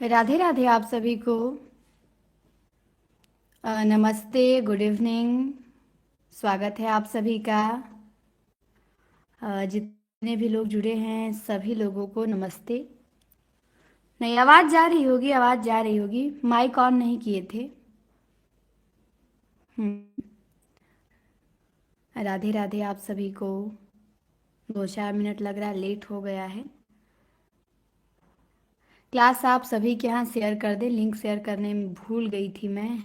राधे राधे आप सभी को। नमस्ते, गुड इवनिंग। स्वागत है आप सभी का। जितने भी लोग जुड़े हैं सभी लोगों को नमस्ते। नहीं, आवाज़ जा रही होगी, आवाज़ जा रही होगी। माइक ऑन नहीं किए थे। हम्म। राधे राधे आप सभी को। 2-4 मिनट लग रहा है, लेट हो गया है। क्लास आप सभी के यहाँ शेयर कर दें, लिंक शेयर करने में भूल गई थी मैं।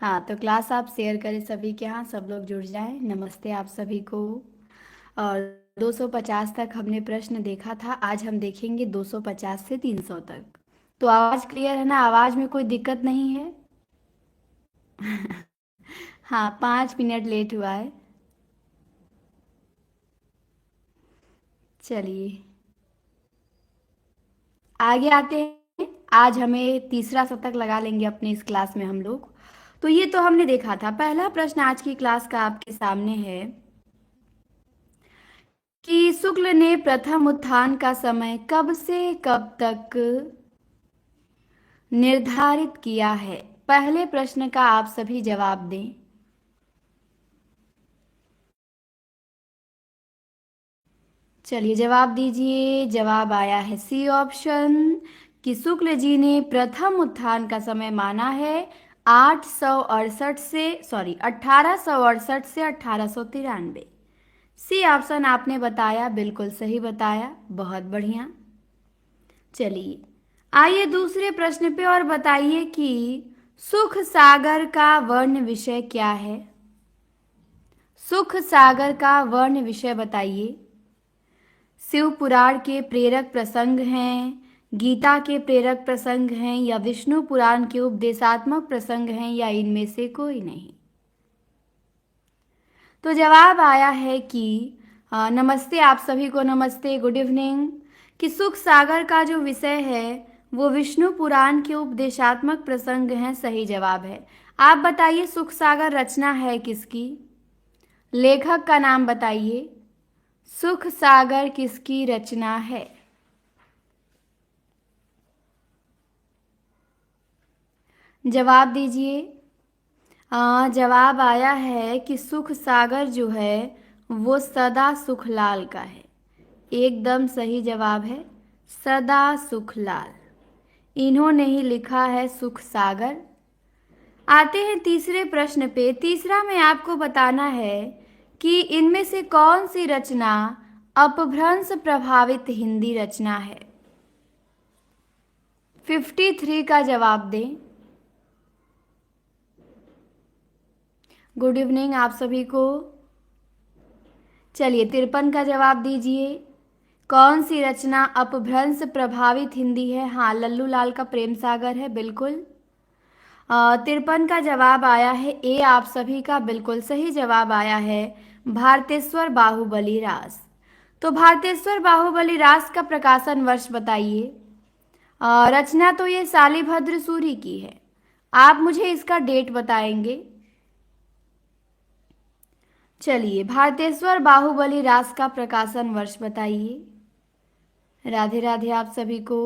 हाँ, तो क्लास आप शेयर करें सभी के यहाँ, सब लोग जुड़ जाएं। नमस्ते आप सभी को। और 250 तक हमने प्रश्न देखा था, आज हम देखेंगे 250 से 300 तक। तो आवाज़ क्लियर है ना? आवाज़ में कोई दिक्कत नहीं है? हाँ, 5 मिनट लेट हुआ है। चलिए आगे आते हैं। आज हमें तीसरा शतक लगा लेंगे अपने इस क्लास में हम लोग। तो ये तो हमने देखा था। पहला प्रश्न आज की क्लास का आपके सामने है कि शुक्ल ने प्रथम उत्थान का समय कब से कब तक निर्धारित किया है। पहले प्रश्न का आप सभी जवाब दें। चलिए जवाब दीजिए। जवाब आया है सी ऑप्शन कि शुक्ल जी ने प्रथम उत्थान का समय माना है 868 से 1868 से 1893। सी ऑप्शन आपने बताया, बिल्कुल सही बताया, बहुत बढ़िया। चलिए आइए दूसरे प्रश्न पे और बताइए कि सुख सागर का वर्ण विषय क्या है। सुख सागर का वर्ण विषय बताइए। शिव पुराण के प्रेरक प्रसंग हैं, गीता के प्रेरक प्रसंग हैं, या विष्णु पुराण के उपदेशात्मक प्रसंग हैं, या इनमें से कोई नहीं। तो जवाब आया है कि नमस्ते आप सभी को, नमस्ते, गुड इवनिंग। कि सुख सागर का जो विषय है वो विष्णु पुराण के उपदेशात्मक प्रसंग हैं। सही जवाब है। आप बताइए सुख सागर रचना है किसकी? लेखक का नाम बताइए। सुख सागर किसकी रचना है? जवाब दीजिए। जवाब आया है कि सुख सागर जो है वो सदा सुखलाल का है। एकदम सही जवाब है, सदा सुखलाल। इन्होंने ही लिखा है सुख सागर। आते हैं तीसरे प्रश्न पे। तीसरा में आपको बताना है कि इनमें से कौन सी रचना अपभ्रंश प्रभावित हिंदी रचना है। 53 का जवाब दें। गुड इवनिंग आप सभी को। चलिए 53 का जवाब दीजिए। कौन सी रचना अपभ्रंश प्रभावित हिंदी है? हाँ, लल्लू लाल का प्रेम सागर है, बिल्कुल। 53 का जवाब आया है ए आप सभी का, बिल्कुल सही जवाब आया है भारतेश्वर बाहुबली रास। तो भारतेश्वर बाहुबली रास का प्रकाशन वर्ष बताइए। रचना तो ये शालिभद्र सूरी की है। आप मुझे इसका डेट बताएंगे। चलिए भारतेश्वर बाहुबली रास का प्रकाशन वर्ष बताइए। राधे राधे आप सभी को।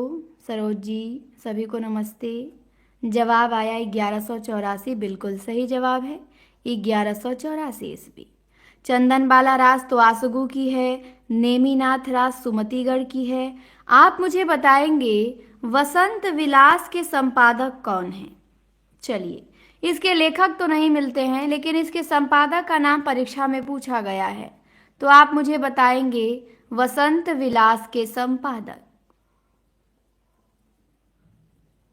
सरोज जी सभी को नमस्ते। जवाब आया 1184, बिल्कुल सही जवाब है 1184 ईस्वी। चंदनबाला रास तो आसगू की है। नेमीनाथ रास सुमतिगढ़ की है। आप मुझे बताएंगे वसंत विलास के संपादक कौन हैं? चलिए, इसके लेखक तो नहीं मिलते हैं लेकिन इसके संपादक का नाम परीक्षा में पूछा गया है। तो आप मुझे बताएंगे वसंत विलास के संपादक।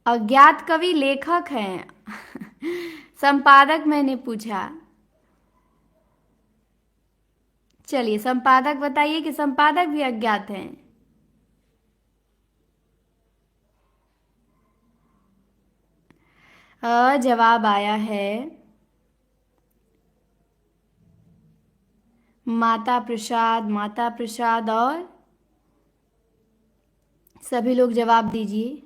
अज्ञात कवि लेखक हैं। संपादक मैंने पूछा। चलिए संपादक बताइए कि संपादक भी अज्ञात हैं। जवाब आया है माता प्रसाद, माता प्रसाद। और सभी लोग जवाब दीजिए।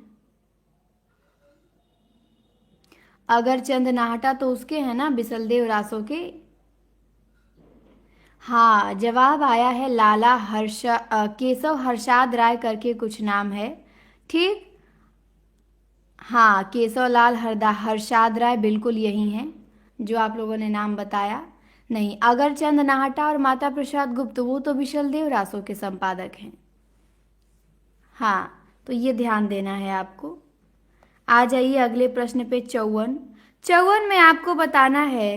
अगर चंद नाहटा तो उसके हैं ना, बिसलदेव रासो के। हाँ, जवाब आया है लाला केशव हर्षाद राय करके कुछ नाम है। ठीक। हाँ, केशवलाल हरषाद राय बिल्कुल यही हैं जो आप लोगों ने नाम बताया। नहीं, अगरचंद नाहटा और माता प्रसाद गुप्त वो तो विशलदेव रासो के संपादक हैं। हाँ, तो ये ध्यान देना है आपको। आ जाइए अगले प्रश्न पे 54। 54 में आपको बताना है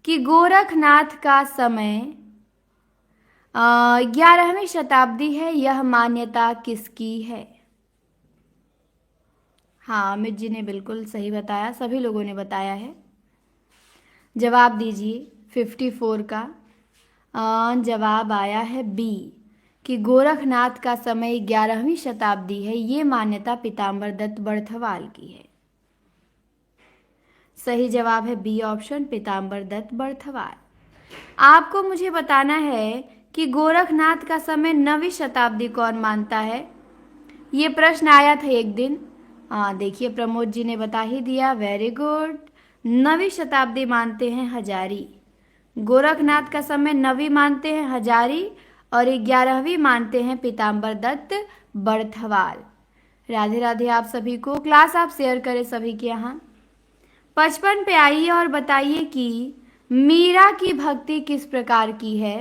कि गोरखनाथ का समय 11वीं शताब्दी है, यह मान्यता किसकी है? हाँ, अमित जी ने बिल्कुल सही बताया, सभी लोगों ने बताया है। जवाब दीजिए 54 का। जवाब आया है बी कि गोरखनाथ का समय 11वीं शताब्दी है, ये मान्यता पीताम्बर दत्त बर्थवाल की है। सही जवाब है बी ऑप्शन, पीताम्बर दत्त बर्थवाल। आपको मुझे बताना है कि गोरखनाथ का समय 9वीं शताब्दी कौन मानता है? ये प्रश्न आया था एक दिन। देखिए प्रमोद जी ने बता ही दिया, वेरी गुड। 9वीं शताब्दी मानते हैं हजारी। गोरखनाथ का समय 9वीं मानते हैं हजारी और 11वीं मानते हैं पीताम्बर दत्त बर्थवाल। राधे राधे आप सभी को। क्लास आप शेयर करें सभी के यहाँ। 55 पे आइए और बताइए कि मीरा की भक्ति किस प्रकार की है?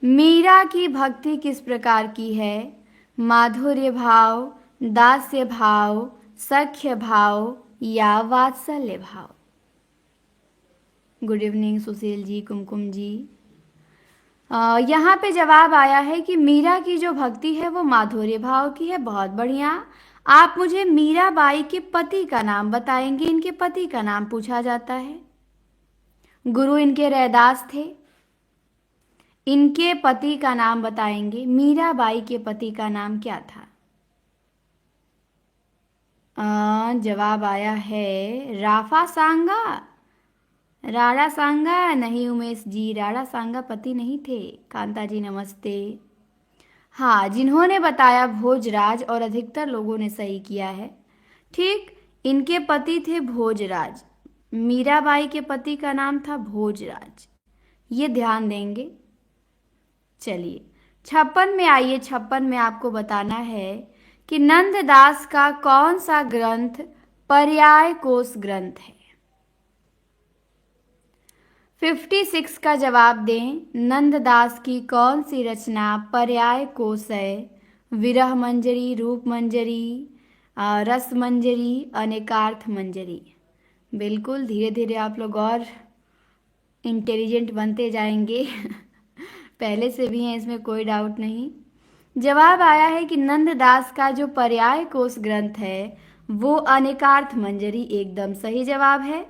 मीरा की भक्ति किस प्रकार की है? माधुर्य भाव, दास्य भाव, सख्य भाव या वात्सल्य भाव? गुड इवनिंग सुशील जी, कुमकुम जी। यहाँ पे जवाब आया है कि मीरा की जो भक्ति है वो माधुर्य भाव की है। बहुत बढ़िया। आप मुझे मीराबाई के पति का नाम बताएंगे। इनके पति का नाम पूछा जाता है। गुरु इनके रैदास थे। इनके पति का नाम बताएंगे। मीराबाई के पति का नाम क्या था? जवाब आया है राफा सांगा। राणा सांगा नहीं उमेश जी, राणा सांगा पति नहीं थे। कांता जी नमस्ते। हाँ, जिन्होंने बताया भोजराज, और अधिकतर लोगों ने सही किया है। ठीक, इनके पति थे भोजराज। मीराबाई के पति का नाम था भोजराज, ये ध्यान देंगे। चलिए 56 में आइए। 56 में आपको बताना है कि नंददास का कौन सा ग्रंथ पर्याय कोश ग्रंथ है? 56 का जवाब दें। नंददास की कौन सी रचना पर्याय कोश है? विरह मंजरी, रूप मंजरी, रस मंजरी, अनेकार्थ मंजरी। बिल्कुल, धीरे धीरे आप लोग और इंटेलिजेंट बनते जाएंगे। पहले से भी हैं, इसमें कोई डाउट नहीं। जवाब आया है कि नंददास का जो पर्याय कोश ग्रंथ है वो अनेकार्थ मंजरी एकदम सही जवाब है।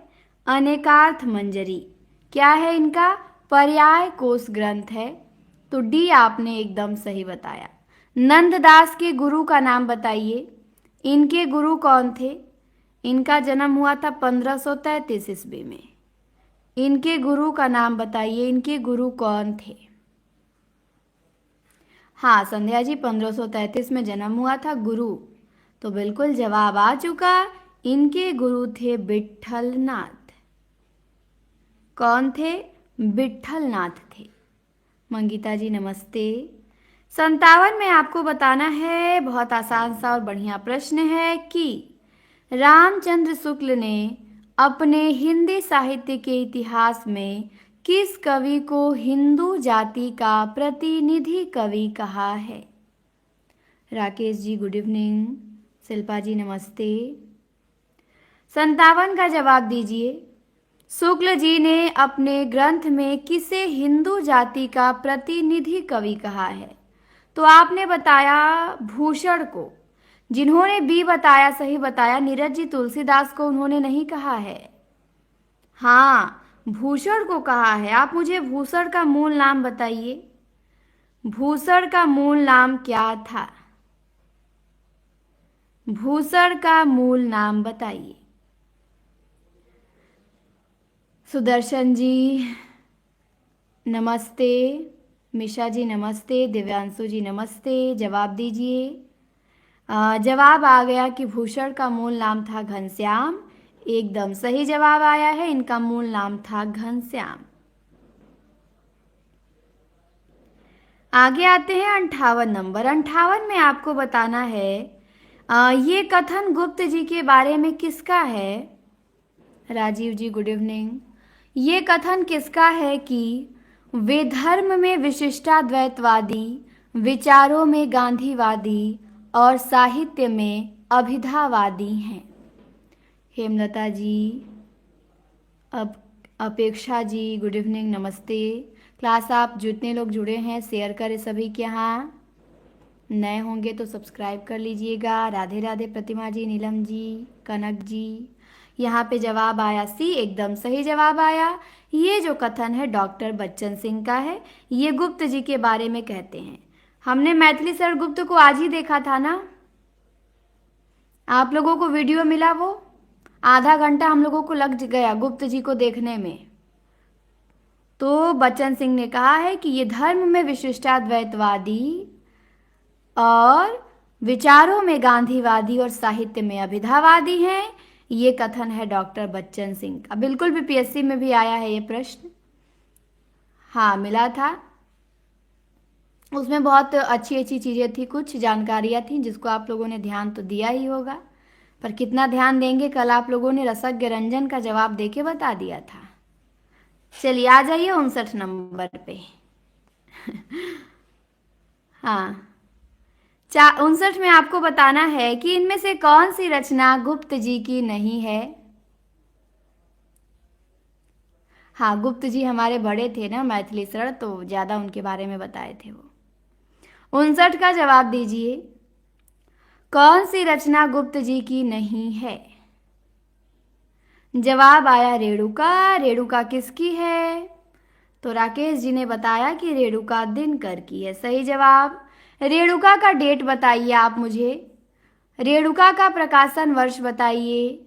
अनेकार्थ मंजरी क्या है? इनका पर्याय कोश ग्रंथ है। तो डी आपने एकदम सही बताया। नंददास के गुरु का नाम बताइए। इनके गुरु कौन थे? इनका जन्म हुआ था 1533 ईस्वी में। इनके गुरु का नाम बताइए। इनके गुरु कौन थे? हाँ संध्या जी, 1533 में जन्म हुआ था गुरु, तो बिल्कुल जवाब आ चुका। इनके गुरु थे विट्ठलनाथ। कौन थे? विट्ठलनाथ थे। मंगीता जी नमस्ते। 57 में आपको बताना है, बहुत आसान सा और बढ़िया प्रश्न है कि रामचंद्र शुक्ल ने अपने हिंदी साहित्य के इतिहास में किस कवि को हिंदू जाति का प्रतिनिधि कवि कहा है? Rakesh ji good evening. शिल्पा जी नमस्ते। 57 का जवाब दीजिए। शुक्ल जी ने अपने ग्रंथ में किसे हिंदू जाति का प्रतिनिधि कवि कहा है? तो आपने बताया भूषण को। जिन्होंने बी बताया, सही बताया। नीरज जी, तुलसीदास को उन्होंने नहीं कहा है। हाँ, भूषण को कहा है। आप मुझे भूषण का मूल नाम बताइए। भूषण का मूल नाम क्या था? भूषण का मूल नाम बताइए। सुदर्शन जी नमस्ते। मिशा जी नमस्ते। दिव्यांशु जी नमस्ते। जवाब दीजिए। जवाब आ गया कि भूषण का मूल नाम था घनश्याम। एकदम सही जवाब आया है। इनका मूल नाम था घनश्याम। आगे आते हैं 58 नंबर। 58 में आपको बताना है ये कथन गुप्त जी के बारे में किसका है? राजीव जी गुड इवनिंग। ये कथन किसका है कि वे धर्म में विशिष्टाद्वैतवादी, विचारों में गांधीवादी और साहित्य में अभिधावादी हैं? हेमलता जी, अब अपेक्षा जी गुड इवनिंग, नमस्ते। क्लास आप जितने लोग जुड़े हैं शेयर करें सभी के यहाँ, नए होंगे तो सब्सक्राइब कर लीजिएगा। राधे राधे प्रतिमा जी, नीलम जी, कनक जी। यहाँ पे जवाब आया सी, एकदम सही जवाब आया। ये जो कथन है डॉक्टर बच्चन सिंह का है, ये गुप्त जी के बारे में कहते हैं। हमने मैथिली सर गुप्त को आज ही देखा था ना, आप लोगों को वीडियो मिला? वो आधा घंटा हम लोगों को लग गया गुप्त जी को देखने में। तो बच्चन सिंह ने कहा है कि ये धर्म में विशिष्टाद्वैतवादी और विचारों में गांधीवादी और साहित्य में अभिधावादी हैं। ये कथन है डॉक्टर बच्चन सिंह का। बिल्कुल भी पीएससी में भी आया है ये प्रश्न। हाँ मिला था, उसमें बहुत अच्छी अच्छी चीज़ें थी, कुछ जानकारियाँ थी जिसको आप लोगों ने ध्यान तो दिया ही होगा, पर कितना ध्यान देंगे? कल आप लोगों ने रसज्ञ रंजन का जवाब देके बता दिया था। चलिए आ जाइए 59 नंबर पे। हाँ 59 में आपको बताना है कि इनमें से कौन सी रचना गुप्त जी की नहीं है। हाँ गुप्त जी हमारे बड़े थे ना मैथिली सर, तो ज़्यादा उनके बारे में बताए थे वो। 59 का जवाब दीजिए, कौन सी रचना गुप्त जी की नहीं है? जवाब आया रेणुका। रेणुका किसकी है? तो राकेश जी ने बताया कि रेणुका दिनकर की है। सही जवाब। रेणुका का डेट बताइए आप मुझे, रेणुका का प्रकाशन वर्ष बताइए।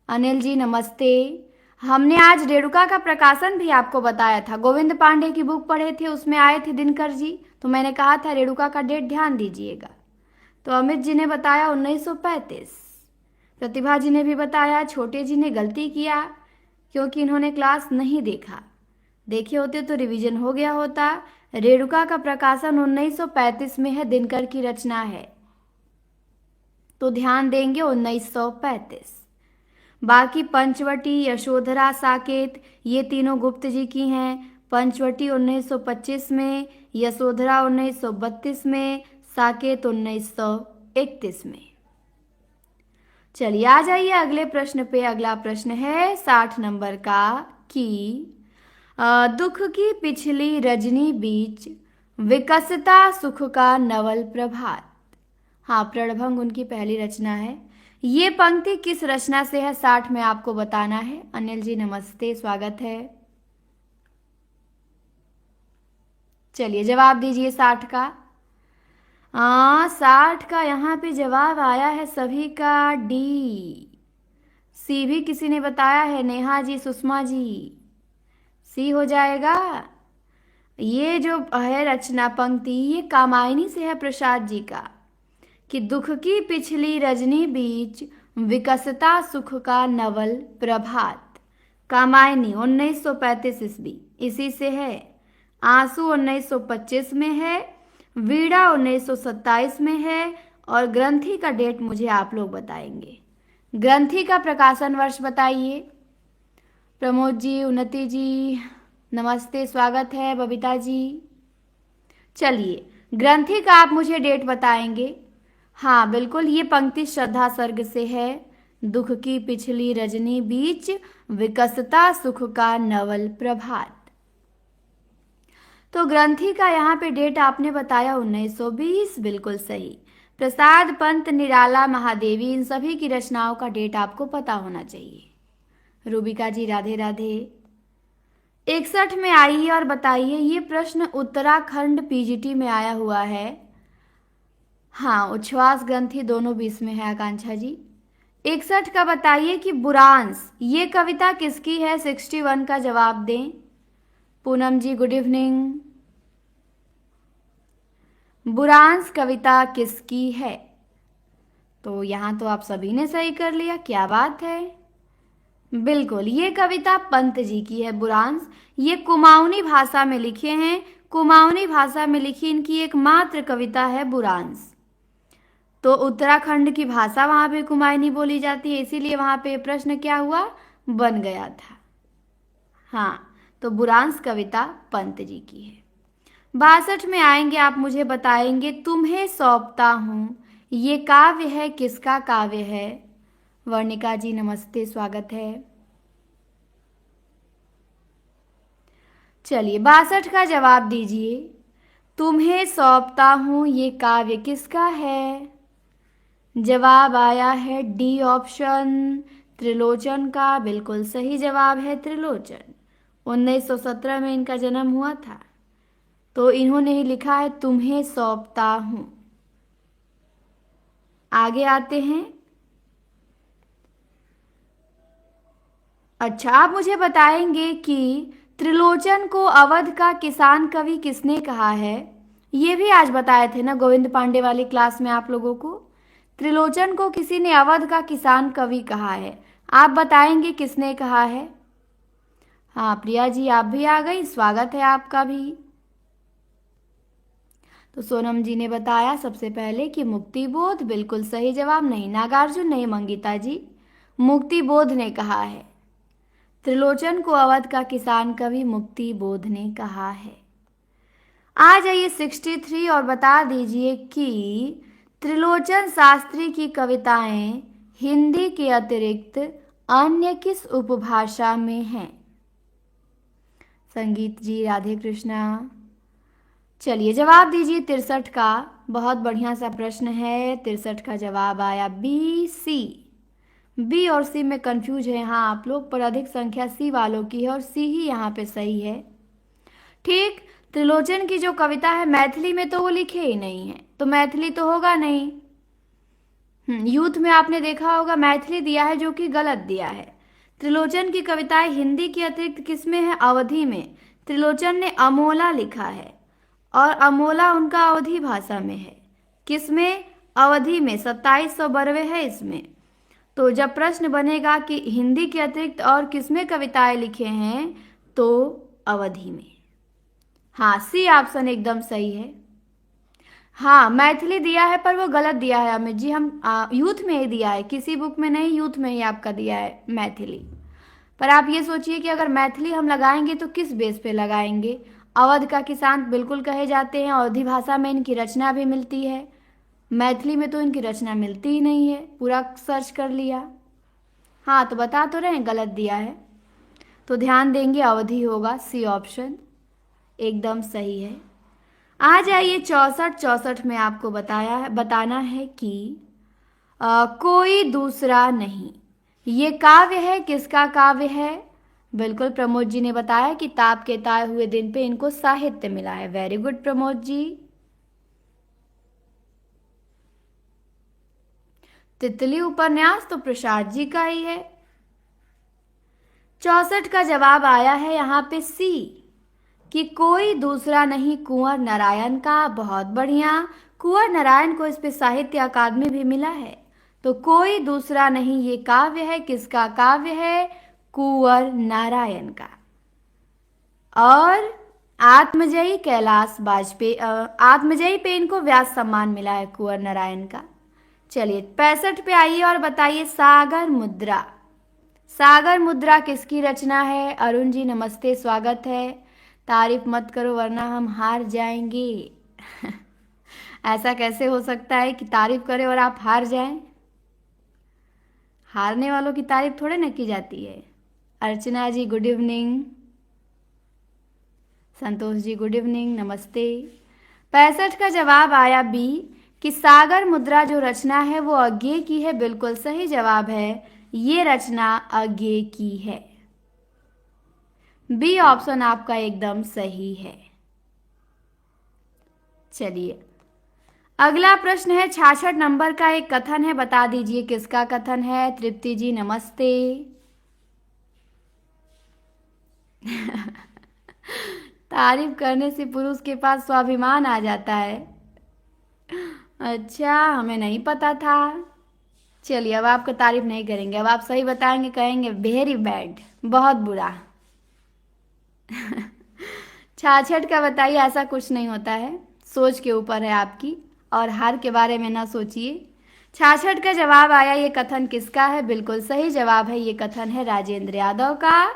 अनिल जी नमस्ते। हमने आज रेणुका का प्रकाशन भी आपको बताया था, गोविंद पांडे की बुक पढ़े थे, उसमें आए थे दिनकर जी, तो मैंने कहा था रेणुका का डेट ध्यान दीजिएगा। तो अमित जी ने बताया 1935। प्रतिभा जी ने भी बताया। छोटे जी ने गलती किया क्योंकि इन्होंने क्लास नहीं देखा, देखे होते तो रिवीजन हो गया होता। रेणुका का प्रकाशन 1935 में है, दिनकर की रचना है, तो ध्यान देंगे 1935। बाकी पंचवटी, यशोधरा, साकेत ये तीनों गुप्त जी की हैं। पंचवटी 1925 में, यशोधरा 1932 में, साकेत 1931 में। चलिए आ जाइए अगले प्रश्न पे। अगला प्रश्न है 60 नंबर का कि दुख की पिछली रजनी बीच विकसता सुख का नवल प्रभात। हाँ प्रणभंग उनकी पहली रचना है। ये पंक्ति किस रचना से है 60 में आपको बताना है। अनिल जी नमस्ते, स्वागत है। चलिए जवाब दीजिए 60 का। 60 का यहाँ पे जवाब आया है सभी का डी। सी भी किसी ने बताया है, नेहा जी, सुषमा जी, सी हो जाएगा। ये जो है रचना पंक्ति ये कामायनी से है प्रसाद जी का, कि दुख की पिछली रजनी बीच विकसता सुख का नवल प्रभात। कामायनी 1935 ईस्वी इसी से है। आंसू 1925 में है, वीणा 1927 में है, और ग्रंथि का डेट मुझे आप लोग बताएंगे। ग्रंथि का प्रकाशन वर्ष बताइए। प्रमोद जी, उन्नति जी नमस्ते, स्वागत है। बबीता जी चलिए ग्रंथि का आप मुझे डेट बताएंगे। हाँ बिल्कुल, ये पंक्ति श्रद्धा सर्ग से है। दुख की पिछली रजनी बीच विकसता सुख का नवल प्रभात। तो ग्रंथि का यहाँ पे डेट आपने बताया 1920, बिल्कुल सही। प्रसाद पंत, निराला, महादेवी इन सभी की रचनाओं का डेट आपको पता होना चाहिए। रूबिका जी राधे राधे। 61 में आइए और बताइए, ये प्रश्न उत्तराखंड पीजीटी में आया हुआ है। हाँ उच्छ्वास ग्रंथि दोनों 20 में है आकांक्षा जी। 61 का बताइए कि बुरांस ये कविता किसकी है। 61 का जवाब दें। पूनम जी गुड इवनिंग। बुरांस कविता किसकी है? तो यहाँ तो आप सभी ने सही कर लिया, क्या बात है। बिल्कुल ये कविता पंत जी की है बुरांस। ये कुमाऊनी भाषा में लिखे हैं, कुमाऊनी भाषा में लिखी इनकी एकमात्र कविता है बुरांस। तो उत्तराखंड की भाषा वहां पे कुमायूनी बोली जाती है, इसीलिए वहां पे प्रश्न क्या हुआ, बन गया था। हाँ, तो बुरांस कविता पंत जी की है। 62 में आएंगे, आप मुझे बताएंगे, तुम्हें सौंपता हूँ ये काव्य है, किसका काव्य है। वर्णिका जी नमस्ते, स्वागत है। चलिए 62 का जवाब दीजिए। तुम्हें सौंपता हूँ ये काव्य किसका है। जवाब आया है डी ऑप्शन, त्रिलोचन का। बिल्कुल सही जवाब है त्रिलोचन। 1917 में इनका जन्म हुआ था, तो इन्होंने ही लिखा है तुम्हें सौंपता हूँ। आगे आते हैं। अच्छा, आप मुझे बताएंगे कि त्रिलोचन को अवध का किसान कवि किसने कहा है। ये भी आज बताए थे ना गोविंद पांडे वाली क्लास में आप लोगों को। त्रिलोचन को किसी ने अवध का किसान कवि कहा है, आप बताएंगे किसने कहा है। हाँ प्रिया जी, आप भी आ गई, स्वागत है आपका भी। तो सोनम जी ने बताया सबसे पहले कि मुक्ति बोध। बिल्कुल सही जवाब। नहीं नागार्जुन, नहीं मंगिता जी, मुक्ति बोध ने कहा है। त्रिलोचन को अवध का किसान कवि मुक्ति बोध ने कहा है। आ जाइए 63 और बता दीजिए कि त्रिलोचन शास्त्री की कविताएं हिंदी के अतिरिक्त अन्य किस उपभाषा में हैं। संगीत जी राधे कृष्णा। चलिए जवाब दीजिए 63 का। बहुत बढ़िया सा प्रश्न है। 63 का जवाब आया बी सी। बी और सी में कंफ्यूज है हाँ आप लोग, पर अधिक संख्या सी वालों की है और सी ही यहाँ पे सही है। ठीक, त्रिलोचन की जो कविता है मैथिली में तो वो लिखे ही नहीं है, तो मैथिली तो होगा नहीं। यूथ में आपने देखा होगा मैथिली दिया है, जो कि गलत दिया है। त्रिलोचन की कविताएं हिंदी के अतिरिक्त किस में है, अवधी में। त्रिलोचन ने अमोला लिखा है और अमोला उनका अवधी भाषा में है। किस में, अवधी में। 2700 बरवे है इसमें। तो जब प्रश्न बनेगा कि हिंदी के अतिरिक्त और किसमें कविताएं लिखे हैं, तो अवधी में। हाँ सी ऑप्शन एकदम सही है। हाँ मैथिली दिया है पर वो गलत दिया है अमित जी, हम यूथ में ही दिया है, किसी बुक में नहीं, यूथ में ही आपका दिया है मैथिली। पर आप ये सोचिए कि अगर मैथिली हम लगाएंगे तो किस बेस पे लगाएंगे। अवध का किसान बिल्कुल कहे जाते हैं, अवधी भाषा में इनकी रचना भी मिलती है, मैथिली में तो इनकी रचना मिलती ही नहीं है, पूरा सर्च कर लिया। हाँ तो बता तो रहे हैं गलत दिया है, तो ध्यान देंगे अवधि होगा, सी ऑप्शन एकदम सही है। आ जाइए 64 में आपको बताना है कि कोई दूसरा नहीं ये काव्य है, किसका काव्य है। बिल्कुल प्रमोद जी ने बताया कि ताप के ताए हुए दिन पे इनको साहित्य मिला है। Very good Pramod ji. तितली उपन्यास तो प्रसाद जी का ही है। 64 का जवाब आया है यहाँ पे सी, कि कोई दूसरा नहीं कुंवर नारायण का। बहुत बढ़िया, कुंवर नारायण को इस पे साहित्य अकादमी भी मिला है। तो कोई दूसरा नहीं ये काव्य है, किसका काव्य है, कुंवर नारायण का। और आत्मजयी कैलाश वाजपेयी, आत्मजयी पे इनको व्यास सम्मान मिला है कुंवर नारायण का। चलिए 65 पे आइए और बताइए सागर मुद्रा। सागर मुद्रा किसकी रचना है। अरुण जी नमस्ते, स्वागत है। तारीफ मत करो वरना हम हार जाएंगे। ऐसा कैसे हो सकता है कि तारीफ करें और आप हार जाएं। हारने वालों की तारीफ थोड़े ना की जाती है। अर्चना जी good evening, Santosh ji good evening, नमस्ते। 65 का जवाब आया बी, कि सागर मुद्रा जो रचना है वो अज्ञे की है। बिल्कुल सही जवाब है, ये रचना अज्ञे की है। बी ऑप्शन आपका एकदम सही है। चलिए अगला प्रश्न है 66 नंबर का, एक कथन है, बता दीजिए किसका कथन है। तृप्ति जी नमस्ते। तारीफ करने से पुरुष के पास स्वाभिमान आ जाता है। अच्छा हमें नहीं पता था। चलिए अब आपका तारीफ नहीं करेंगे, अब आप सही बताएंगे, कहेंगे वेरी बैड, बहुत बुरा। 66 का बताइए, ऐसा कुछ नहीं होता है, सोच के ऊपर है आपकी। और हार के बारे में ना सोचिए। 66 का जवाब आया, ये कथन किसका है? बिल्कुल सही जवाब है, ये कथन है राजेंद्र यादव का।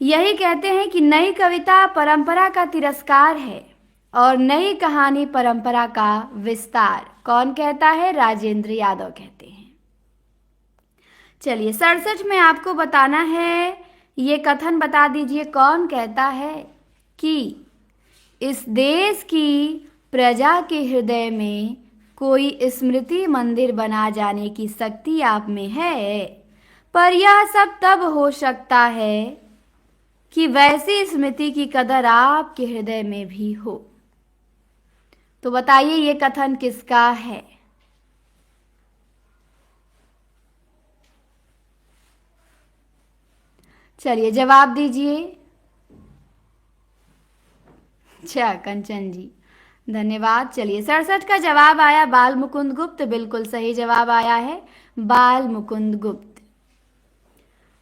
यही कहते हैं कि नई कविता परंपरा का तिरस्कार है और नई कहानी परंपरा का विस्तार। कौन कहता है? राजेंद्र यादव कहते हैं। चलिए 67 में आपको बताना है, ये कथन बता दीजिए कौन कहता है कि इस देश की प्रजा के हृदय में कोई स्मृति मंदिर बना जाने की शक्ति आप में है, पर यह सब तब हो सकता है कि वैसी स्मृति की कदर आपके हृदय में भी हो। तो बताइए ये कथन किसका है? चलिए जवाब दीजिए। अच्छा कंचन जी, धन्यवाद। चलिए 67 का जवाब आया बाल मुकुंद गुप्त, बिल्कुल सही जवाब आया है बाल मुकुंद गुप्त।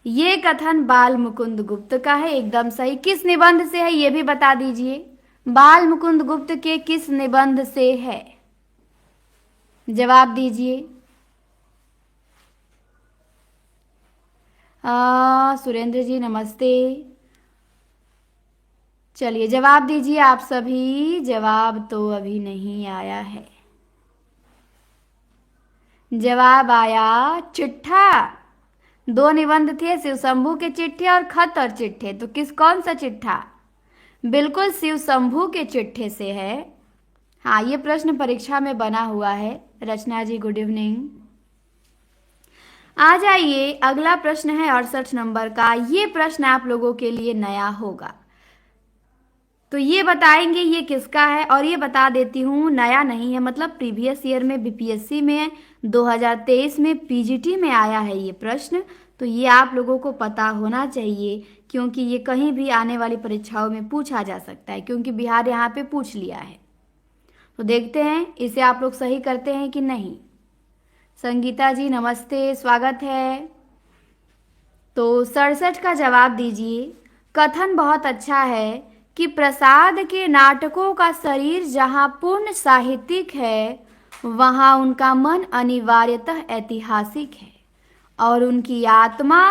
ये कथन बाल मुकुंद गुप्त का है, एकदम सही। किस निबंध से है ये भी बता दीजिए, बाल मुकुंद गुप्त के किस निबंध से है? जवाब दीजिए। सुरेंद्र जी नमस्ते। चलिए जवाब दीजिए आप सभी। जवाब तो अभी नहीं आया है। जवाब आया चिट्ठा। दो निबंध थे, शिव शंभू के चिट्ठे और खत और चिट्ठे। तो कौन सा चिट्ठा? बिल्कुल शिव शंभू के चिट्ठे से है। हाँ, ये प्रश्न परीक्षा में बना हुआ है। रचना जी गुड इवनिंग। आ जाइए, अगला प्रश्न है 68 नंबर का। ये प्रश्न आप लोगों के लिए नया होगा, तो ये बताएंगे ये किसका है। और ये बता देती हूँ, नया नहीं है, मतलब प्रीवियस ईयर में बीपीएससी में 2023 में पीजीटी में आया है ये प्रश्न। तो ये आप लोगों को पता होना चाहिए, क्योंकि ये कहीं भी आने वाली परीक्षाओं में पूछा जा सकता है, क्योंकि बिहार यहाँ पे पूछ लिया है। तो देखते हैं इसे आप लोग सही करते हैं कि नहीं। संगीता जी नमस्ते, स्वागत है। तो 67 का जवाब दीजिए। कथन बहुत अच्छा है कि प्रसाद के नाटकों का शरीर जहाँ पूर्ण साहित्यिक है, वहाँ उनका मन अनिवार्यतः ऐतिहासिक है, और उनकी आत्मा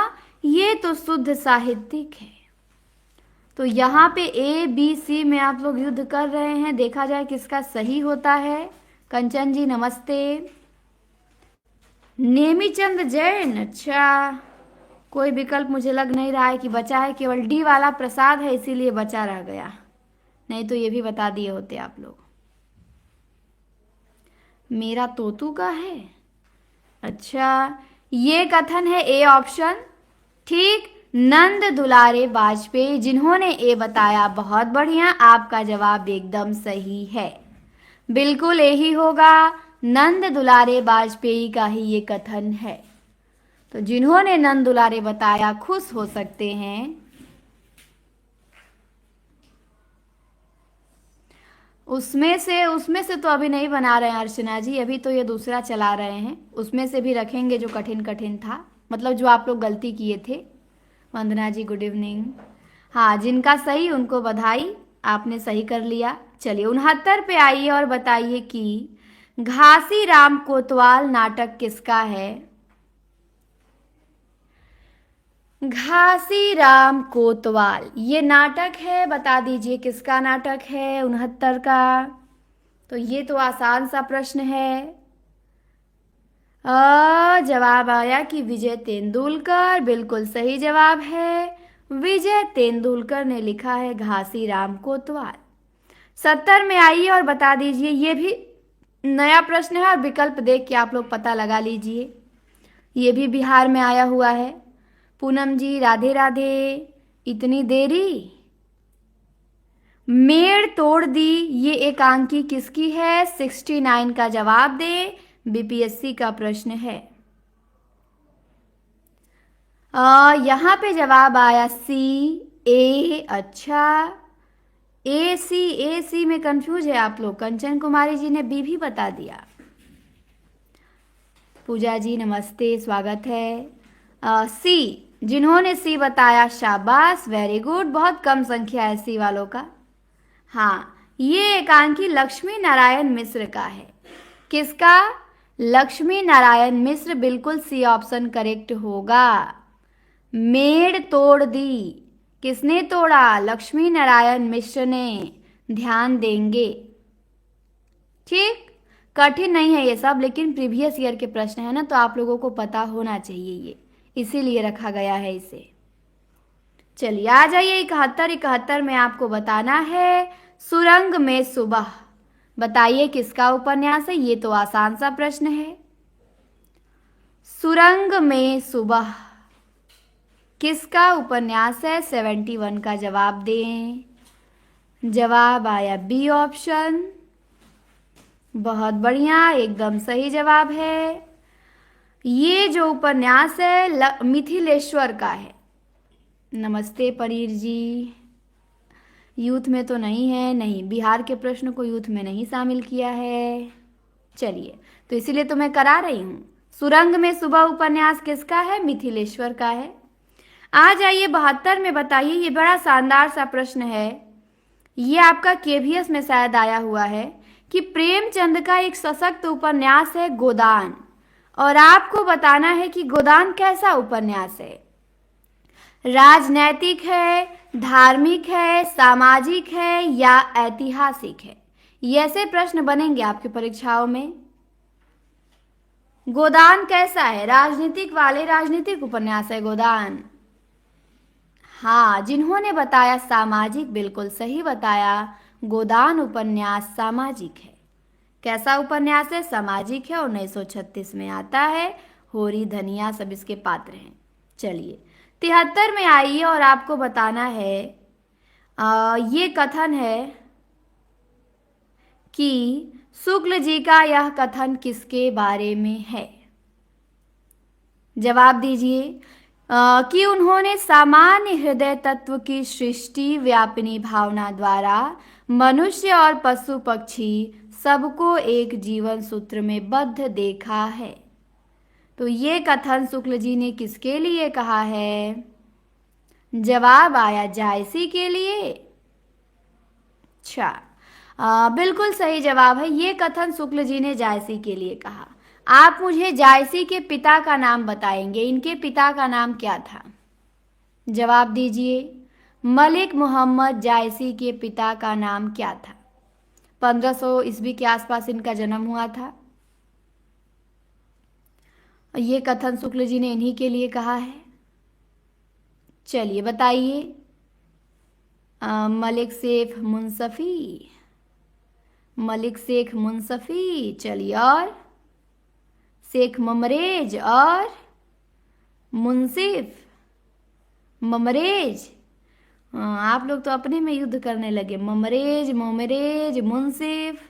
ये तो शुद्ध साहित्यिक है। तो यहाँ पे ए बी सी में आप लोग युद्ध कर रहे हैं, देखा जाए किसका सही होता है। कंचन जी नमस्ते। नेमीचंद जैन, अच्छा कोई विकल्प मुझे लग नहीं रहा है कि बचा है, केवल डी वाला प्रसाद है इसीलिए बचा रह गया, नहीं तो ये भी बता दिए होते आप लोग। मेरा तोतू का है, अच्छा ये कथन है ए ऑप्शन, ठीक। नंद दुलारे वाजपेयी, जिन्होंने ए बताया, बहुत बढ़िया, आपका जवाब एकदम सही है, बिल्कुल यही होगा। नंद दुलारे वाजपेयी का ही ये कथन है। तो जिन्होंने नंद दुलारे बताया खुश हो सकते हैं। उसमें से तो अभी नहीं बना रहे हैं अर्चना जी, अभी तो ये दूसरा चला रहे हैं। उसमें से भी रखेंगे जो कठिन कठिन था, मतलब जो आप लोग गलती किए थे। वंदना जी गुड इवनिंग। हाँ, जिनका सही उनको बधाई, आपने सही कर लिया। चलिए 69 पे आइए और बताइए कि घासी राम कोतवाल नाटक किसका है? घासी राम कोतवाल ये नाटक है, बता दीजिए किसका नाटक है 69 का। तो ये तो आसान सा प्रश्न है। जवाब आया कि विजय तेंदुलकर, बिल्कुल सही जवाब है, विजय तेंदुलकर ने लिखा है घासी राम कोतवाल। 70 में आइए और बता दीजिए, ये भी नया प्रश्न है और विकल्प देख के आप लोग पता लगा लीजिए। ये भी बिहार में आया हुआ है। पूनम जी राधे राधे। इतनी देरी, मेड़ तोड़ दी, ये एकांकी किसकी है? 69 का जवाब दे, बीपीएससी का प्रश्न है। यहाँ पे जवाब आया सी ए, अच्छा ए सी में कंफ्यूज है आप लोग। कंचन कुमारी जी ने बी भी बता दिया। पूजा जी नमस्ते, स्वागत है। सी, जिन्होंने सी बताया शाबाश, वेरी गुड, बहुत कम संख्या है सी वालों का। हाँ, ये एकांकी लक्ष्मी नारायण मिश्र का है। किसका? लक्ष्मी नारायण मिश्र, बिल्कुल सी ऑप्शन करेक्ट होगा। मेड़ तोड़ दी, किसने तोड़ा? लक्ष्मी नारायण मिश्र ने। ध्यान देंगे। ठीक, कठिन नहीं है ये सब, लेकिन प्रीवियस ईयर के प्रश्न है ना, तो आप लोगों को पता होना चाहिए, ये इसीलिए रखा गया है इसे। चलिए आ जाइए 71 में आपको बताना है सुरंग में सुबह। बताइए किसका उपन्यास है? ये तो आसान सा प्रश्न है। सुरंग में सुबह किसका उपन्यास है? 71 का जवाब दें। जवाब आया बी ऑप्शन। बहुत बढ़िया, एकदम सही जवाब है। ये जो उपन्यास है मिथिलेश्वर का है। नमस्ते पनीर जी। यूथ में तो नहीं है, नहीं, बिहार के प्रश्न को यूथ में नहीं शामिल किया है। चलिए, तो इसीलिए तो मैं करा रही हूँ। सुरंग में सुबह उपन्यास किसका है? मिथिलेश्वर का है। आ जाइए 72 में, बताइए। ये बड़ा शानदार सा प्रश्न है, ये आपका केवीएस में शायद आया हुआ है कि प्रेमचंद का एक सशक्त उपन्यास है गोदान, और आपको बताना है कि गोदान कैसा उपन्यास है। राजनैतिक है, धार्मिक है, सामाजिक है या ऐतिहासिक है? ये ऐसे प्रश्न बनेंगे आपकी परीक्षाओं में। गोदान कैसा है? राजनीतिक वाले राजनीतिक उपन्यास है गोदान। हाँ, जिन्होंने बताया सामाजिक, बिल्कुल सही बताया। गोदान उपन्यास सामाजिक है। कैसा उपन्यास है? सामाजिक है, 1936 में आता है। होरी धनिया सब इसके पात्र हैं। चलिए 73 में आइए और आपको बताना है, ये कथन है कि शुक्ल जी का यह कथन किसके बारे में है? जवाब दीजिए। कि उन्होंने सामान्य हृदय तत्व की सृष्टि व्यापिनी भावना द्वारा मनुष्य और पशु पक्षी सबको एक जीवन सूत्र में बद्ध देखा है। तो ये कथन शुक्ल जी ने किसके लिए कहा है? जवाब आया जायसी के लिए। अच्छा, बिल्कुल सही जवाब है। ये कथन शुक्ल जी ने जायसी के लिए कहा। आप मुझे जायसी के पिता का नाम बताएंगे, इनके पिता का नाम क्या था? जवाब दीजिए। मलिक मोहम्मद जायसी के पिता का नाम क्या था? 1500 ईस्वी के आसपास इनका जन्म हुआ था। ये कथन शुक्ल जी ने इन्हीं के लिए कहा है। चलिए बताइए। मलिक शेख मुंसफी, मलिक शेख मुंसफी। चलिए, और शेख ममरेज और मुंसिफ ममरेज। आप लोग तो अपने में युद्ध करने लगे। ममरेज, मोमरेज, मुंसिफ।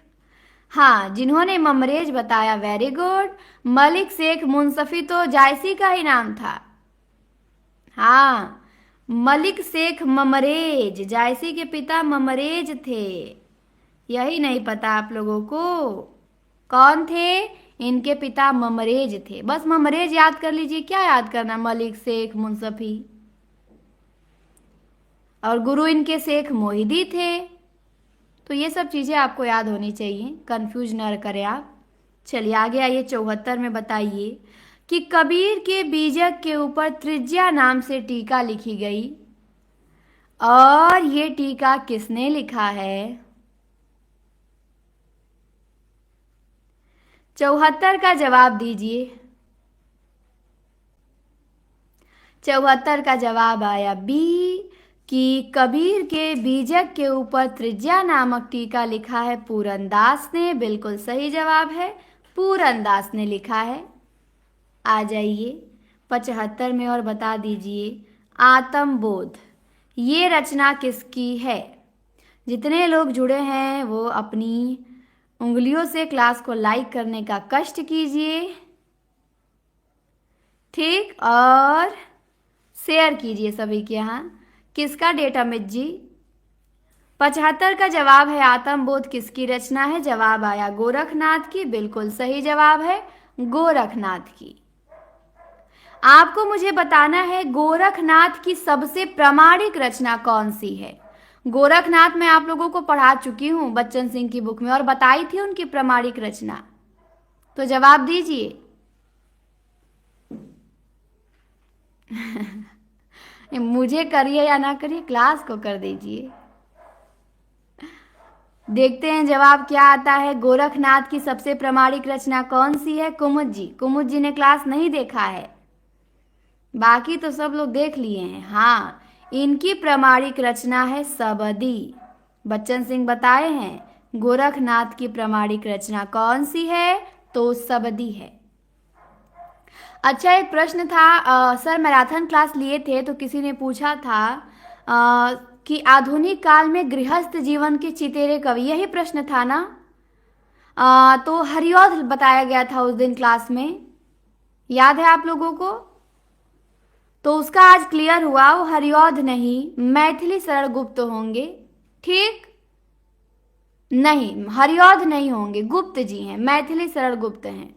हाँ, जिन्होंने ममरेज बताया, वेरी गुड। मलिक शेख मुंसफी तो जायसी का ही नाम था। हाँ, मलिक शेख ममरेज, जायसी के पिता ममरेज थे। यही नहीं पता आप लोगों को? कौन थे? इनके पिता ममरेज थे। बस ममरेज याद कर लीजिए। क्या याद करना? मलिक शेख मुंसफी, और गुरु इनके शेख मोहिदी थे। तो ये सब चीज़ें आपको याद होनी चाहिए, कंफ्यूज न करें आप। चलिए आगे आइए 74 में, बताइए कि कबीर के बीजक के ऊपर त्रिज्या नाम से टीका लिखी गई, और ये टीका किसने लिखा है? 74 का जवाब दीजिए। 74 का जवाब आया बी, कि कबीर के बीजक के ऊपर त्रिज्या नामक टीका लिखा है पूरनदास ने। बिल्कुल सही जवाब है, पूरनदास ने लिखा है। आ जाइए 75 में और बता दीजिए आत्मबोध, ये रचना किसकी है? जितने लोग जुड़े हैं वो अपनी उंगलियों से क्लास को लाइक करने का कष्ट कीजिए, ठीक, और शेयर कीजिए सभी के यहाँ। किसका डेट अमित जी? 75 का जवाब है आत्मबोध किसकी रचना है? जवाब आया गोरखनाथ की। बिल्कुल सही जवाब है गोरखनाथ की। आपको मुझे बताना है गोरखनाथ की सबसे प्रामाणिक रचना कौन सी है? गोरखनाथ मैं आप लोगों को पढ़ा चुकी हूँ बच्चन सिंह की बुक में और बताई थी उनकी प्रामाणिक रचना। तो जवाब दीजिए। मुझे करिए या ना करिए, क्लास को कर दीजिए। देखते हैं जवाब क्या आता है। गोरखनाथ की सबसे प्रामाणिक रचना कौन सी है? कुमुद जी। कुमुद जी ने क्लास नहीं देखा है, बाकी तो सब लोग देख लिए हैं। हाँ, इनकी प्रामाणिक रचना है सबदी। बच्चन सिंह बताए हैं गोरखनाथ की प्रामाणिक रचना कौन सी है, तो सबदी है। अच्छा, एक प्रश्न था, सर मैराथन क्लास लिए थे तो किसी ने पूछा था कि आधुनिक काल में गृहस्थ जीवन के चितेरे कवि, यही प्रश्न था ना? तो हरिऔध बताया गया था उस दिन क्लास में, याद है आप लोगों को? तो उसका आज क्लियर हुआ, वो हरिऔध नहीं मैथिली शरण गुप्त होंगे। ठीक नहीं, हरिऔध नहीं होंगे, गुप्त जी हैं, मैथिली शरण गुप्त हैं।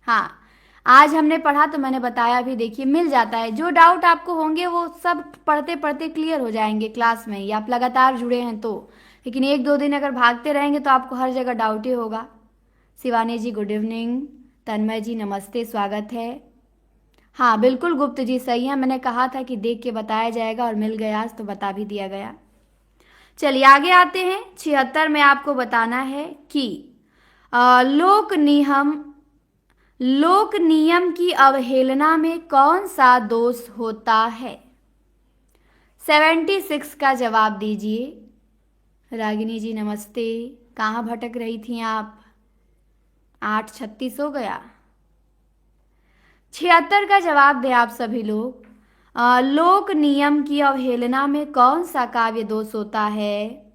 हाँ, आज हमने पढ़ा तो मैंने बताया भी, देखिए मिल जाता है। जो डाउट आपको होंगे वो सब पढ़ते पढ़ते क्लियर हो जाएंगे क्लास में ही, आप लगातार जुड़े हैं तो। लेकिन एक दो दिन अगर भागते रहेंगे तो आपको हर जगह डाउट ही होगा। शिवानी जी गुड इवनिंग, तन्मय जी नमस्ते, स्वागत है। हाँ बिल्कुल गुप्त जी सही है, मैंने कहा था कि देख के बताया जाएगा और मिल गया आज तो बता भी दिया गया। चलिए आगे आते हैं। 76 में आपको बताना है कि लोक नियम की अवहेलना में कौन सा दोष होता है? 76 का जवाब दीजिए। रागिनी जी नमस्ते, कहाँ भटक रही थी आप? 8:36 हो गया। 76 का जवाब दें आप सभी लोग। लोक नियम की अवहेलना में कौन सा काव्य दोष होता है?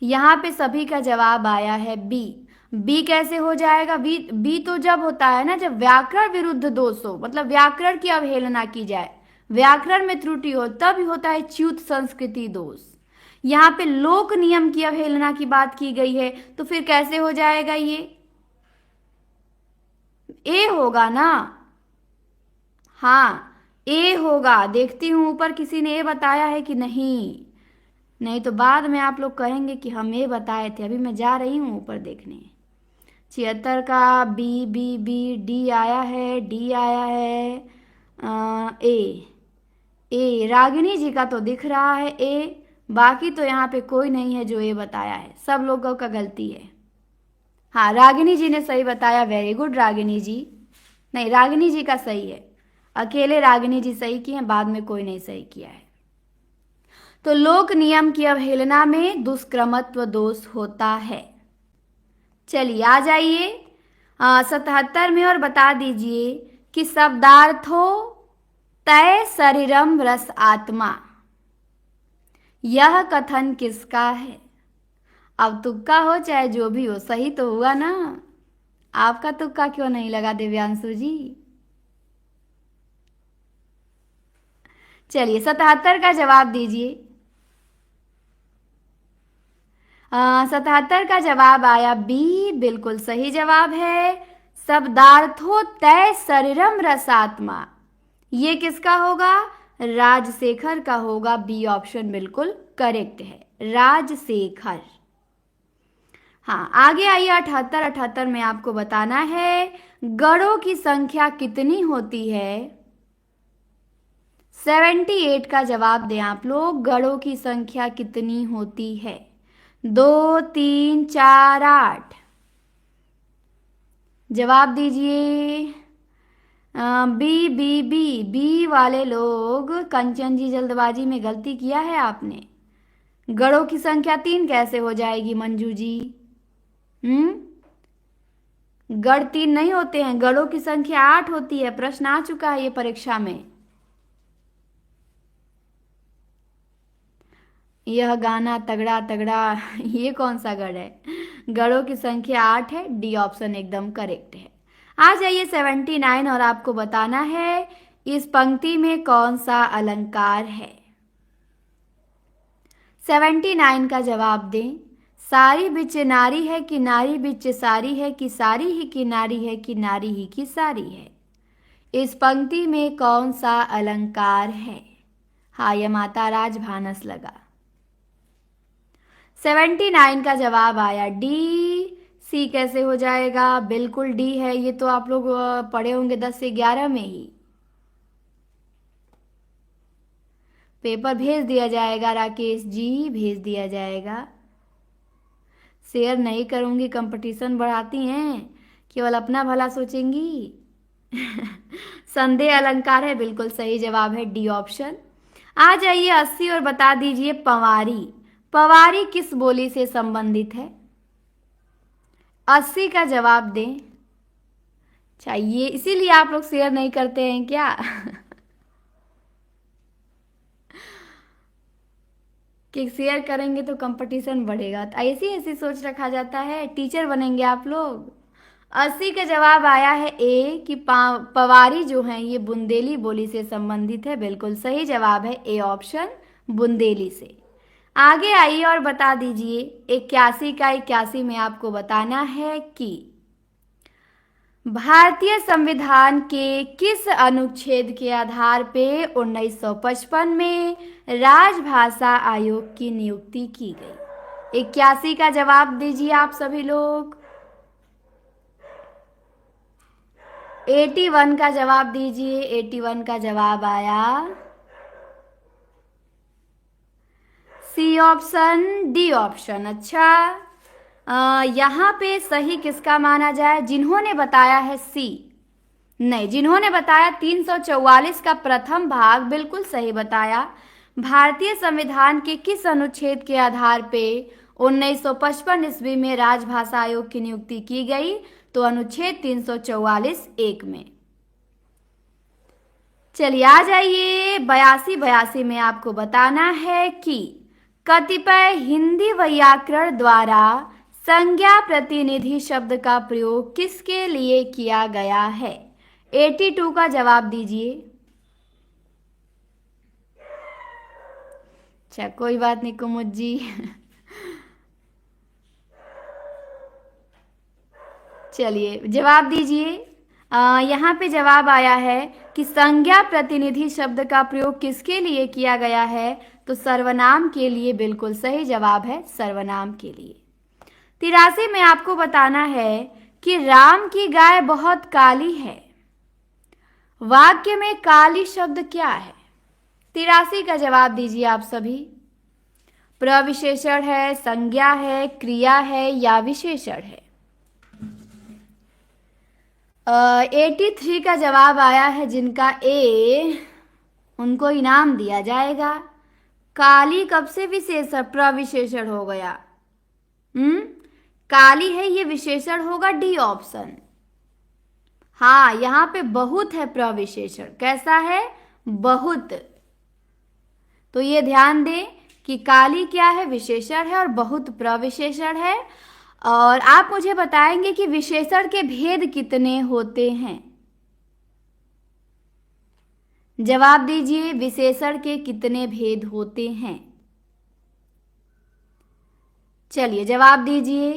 यहाँ पे सभी का जवाब आया है बी। बी कैसे हो जाएगा? बी तो जब होता है ना, जब व्याकरण विरुद्ध दोष हो, मतलब व्याकरण की अवहेलना की जाए, व्याकरण में त्रुटि हो, तब होता है च्युत संस्कृति दोष। यहाँ पे लोक नियम की अवहेलना की बात की गई है, तो फिर कैसे हो जाएगा? ये ए होगा ना? हाँ ए होगा। देखती हूं ऊपर किसी ने ए बताया है कि नहीं। नहीं तो बाद में आप लोग कहेंगे कि हम ए बताए थे। अभी मैं जा रही हूं ऊपर देखने। 76 का बी बी बी, डी आया है, डी आया है, ए ए रागिनी जी का तो दिख रहा है ए, बाकी तो यहाँ पे कोई नहीं है जो ए बताया है, सब लोगों का गलती है। हाँ रागिनी जी ने सही बताया, वेरी गुड रागिनी जी। नहीं रागिनी जी का सही है, अकेले रागिनी जी सही की हैं, बाद में कोई नहीं सही किया है। तो लोक नियम की अवहेलना में दुष्क्रमत्व दोष होता है। चलिए आ जाइए 77 में और बता दीजिए कि शब्दार्थो तय शरीरम रस आत्मा, यह कथन किसका है? अब तुक्का हो चाहे जो भी हो, सही तो हुआ ना? आपका तुक्का क्यों नहीं लगा दिव्यांशु जी? चलिए 77 का जवाब दीजिए। 77 का जवाब आया बी, बिल्कुल सही जवाब है। शब्दार्थो तय शरीरम रसात्मा, ये किसका होगा? राजशेखर का होगा। बी ऑप्शन बिल्कुल करेक्ट है, राजशेखर। हाँ आगे आइए 78 में आपको बताना है गणों की संख्या कितनी होती है? 78 का जवाब दें आप लोग। गणों की संख्या कितनी होती है? 2 3 4 8, जवाब दीजिए। बी बी बी बी वाले लोग, कंचन जी जल्दबाजी में गलती किया है आपने। गणों की संख्या 3 कैसे हो जाएगी मंजू जी? गण 3 नहीं होते हैं, गणों की संख्या 8 होती है। प्रश्न आ चुका है ये परीक्षा में। यह गाना तगड़ा तगड़ा, ये कौन सा गण है? गणों की संख्या 8 है, डी ऑप्शन एकदम करेक्ट है। आ जाइए 79 और आपको बताना है इस पंक्ति में कौन सा अलंकार है? 79 का जवाब दें। सारी बिच नारी है कि नारी बिच सारी है, कि सारी ही की नारी है, कि नारी ही की सारी है। इस पंक्ति में कौन सा अलंकार है? हाँ यह माता राज भानस लगा। 79 का जवाब आया डी। सी कैसे हो जाएगा, बिल्कुल डी है, ये तो आप लोग पढ़े होंगे 10 से 11 में ही। पेपर भेज दिया जाएगा राकेश जी, भेज दिया जाएगा। शेयर नहीं करूंगी, कंपटीशन बढ़ाती हैं, केवल अपना भला सोचेंगी। संदेह अलंकार है, बिल्कुल सही जवाब है डी ऑप्शन। आ जाइए 80 और बता दीजिए पवारी। पवारी किस बोली से संबंधित है? 80 का जवाब दें। चाहिए, इसीलिए आप लोग शेयर नहीं करते हैं क्या? कि शेयर करेंगे तो कंपटीशन बढ़ेगा, तो ऐसी ऐसी सोच रखा जाता है, टीचर बनेंगे आप लोग। 80 का जवाब आया है ए कि पवारी जो है ये बुंदेली बोली से संबंधित है, बिल्कुल सही जवाब है ए ऑप्शन, बुंदेली से। आगे आइए और बता दीजिए 81 का 81 में आपको बताना है कि भारतीय संविधान के किस अनुच्छेद के आधार पे 1955 में राजभाषा आयोग की नियुक्ति की गई? 81 का जवाब दीजिए आप सभी लोग। 81 का जवाब दीजिए। 81 का जवाब आया सी ऑप्शन, डी ऑप्शन। अच्छा, यहाँ पे सही किसका माना जाए? जिन्होंने बताया है सी नहीं, जिन्होंने बताया 344 का प्रथम भाग बिल्कुल सही बताया। भारतीय संविधान के किस अनुच्छेद के आधार पे 1955 ईस्वी में राजभाषा आयोग की नियुक्ति की गई? तो अनुच्छेद 344 एक में। चलिए आ जाइए 82 में आपको बताना है कि कतिपय हिंदी व्याकरण द्वारा संज्ञा प्रतिनिधि शब्द का प्रयोग किसके लिए किया गया है? 82 का जवाब दीजिए। अच्छा, कोई बात नहीं कुमुद जी। चलिए जवाब दीजिए। यहाँ पे जवाब आया है कि संज्ञा प्रतिनिधि शब्द का प्रयोग किसके लिए किया गया है? तो सर्वनाम के लिए, बिल्कुल सही जवाब है सर्वनाम के लिए। 83 में आपको बताना है कि राम की गाय बहुत काली है, वाक्य में काली शब्द क्या है? 83 का जवाब दीजिए आप सभी। प्रविशेषण है, संज्ञा है, क्रिया है या विशेषण है? 83 का जवाब आया है जिनका ए, उनको इनाम दिया जाएगा। काली कब से विशेषण प्रविशेषण हो गया? काली है ये विशेषण होगा, डी ऑप्शन। हाँ, यहाँ पे बहुत है प्रविशेषण, कैसा है? बहुत। तो ये ध्यान दें कि काली क्या है? विशेषण है, और बहुत प्रविशेषण है। और आप मुझे बताएंगे कि विशेषण के भेद कितने होते हैं? जवाब दीजिए, विशेषण के कितने भेद होते हैं? चलिए जवाब दीजिए।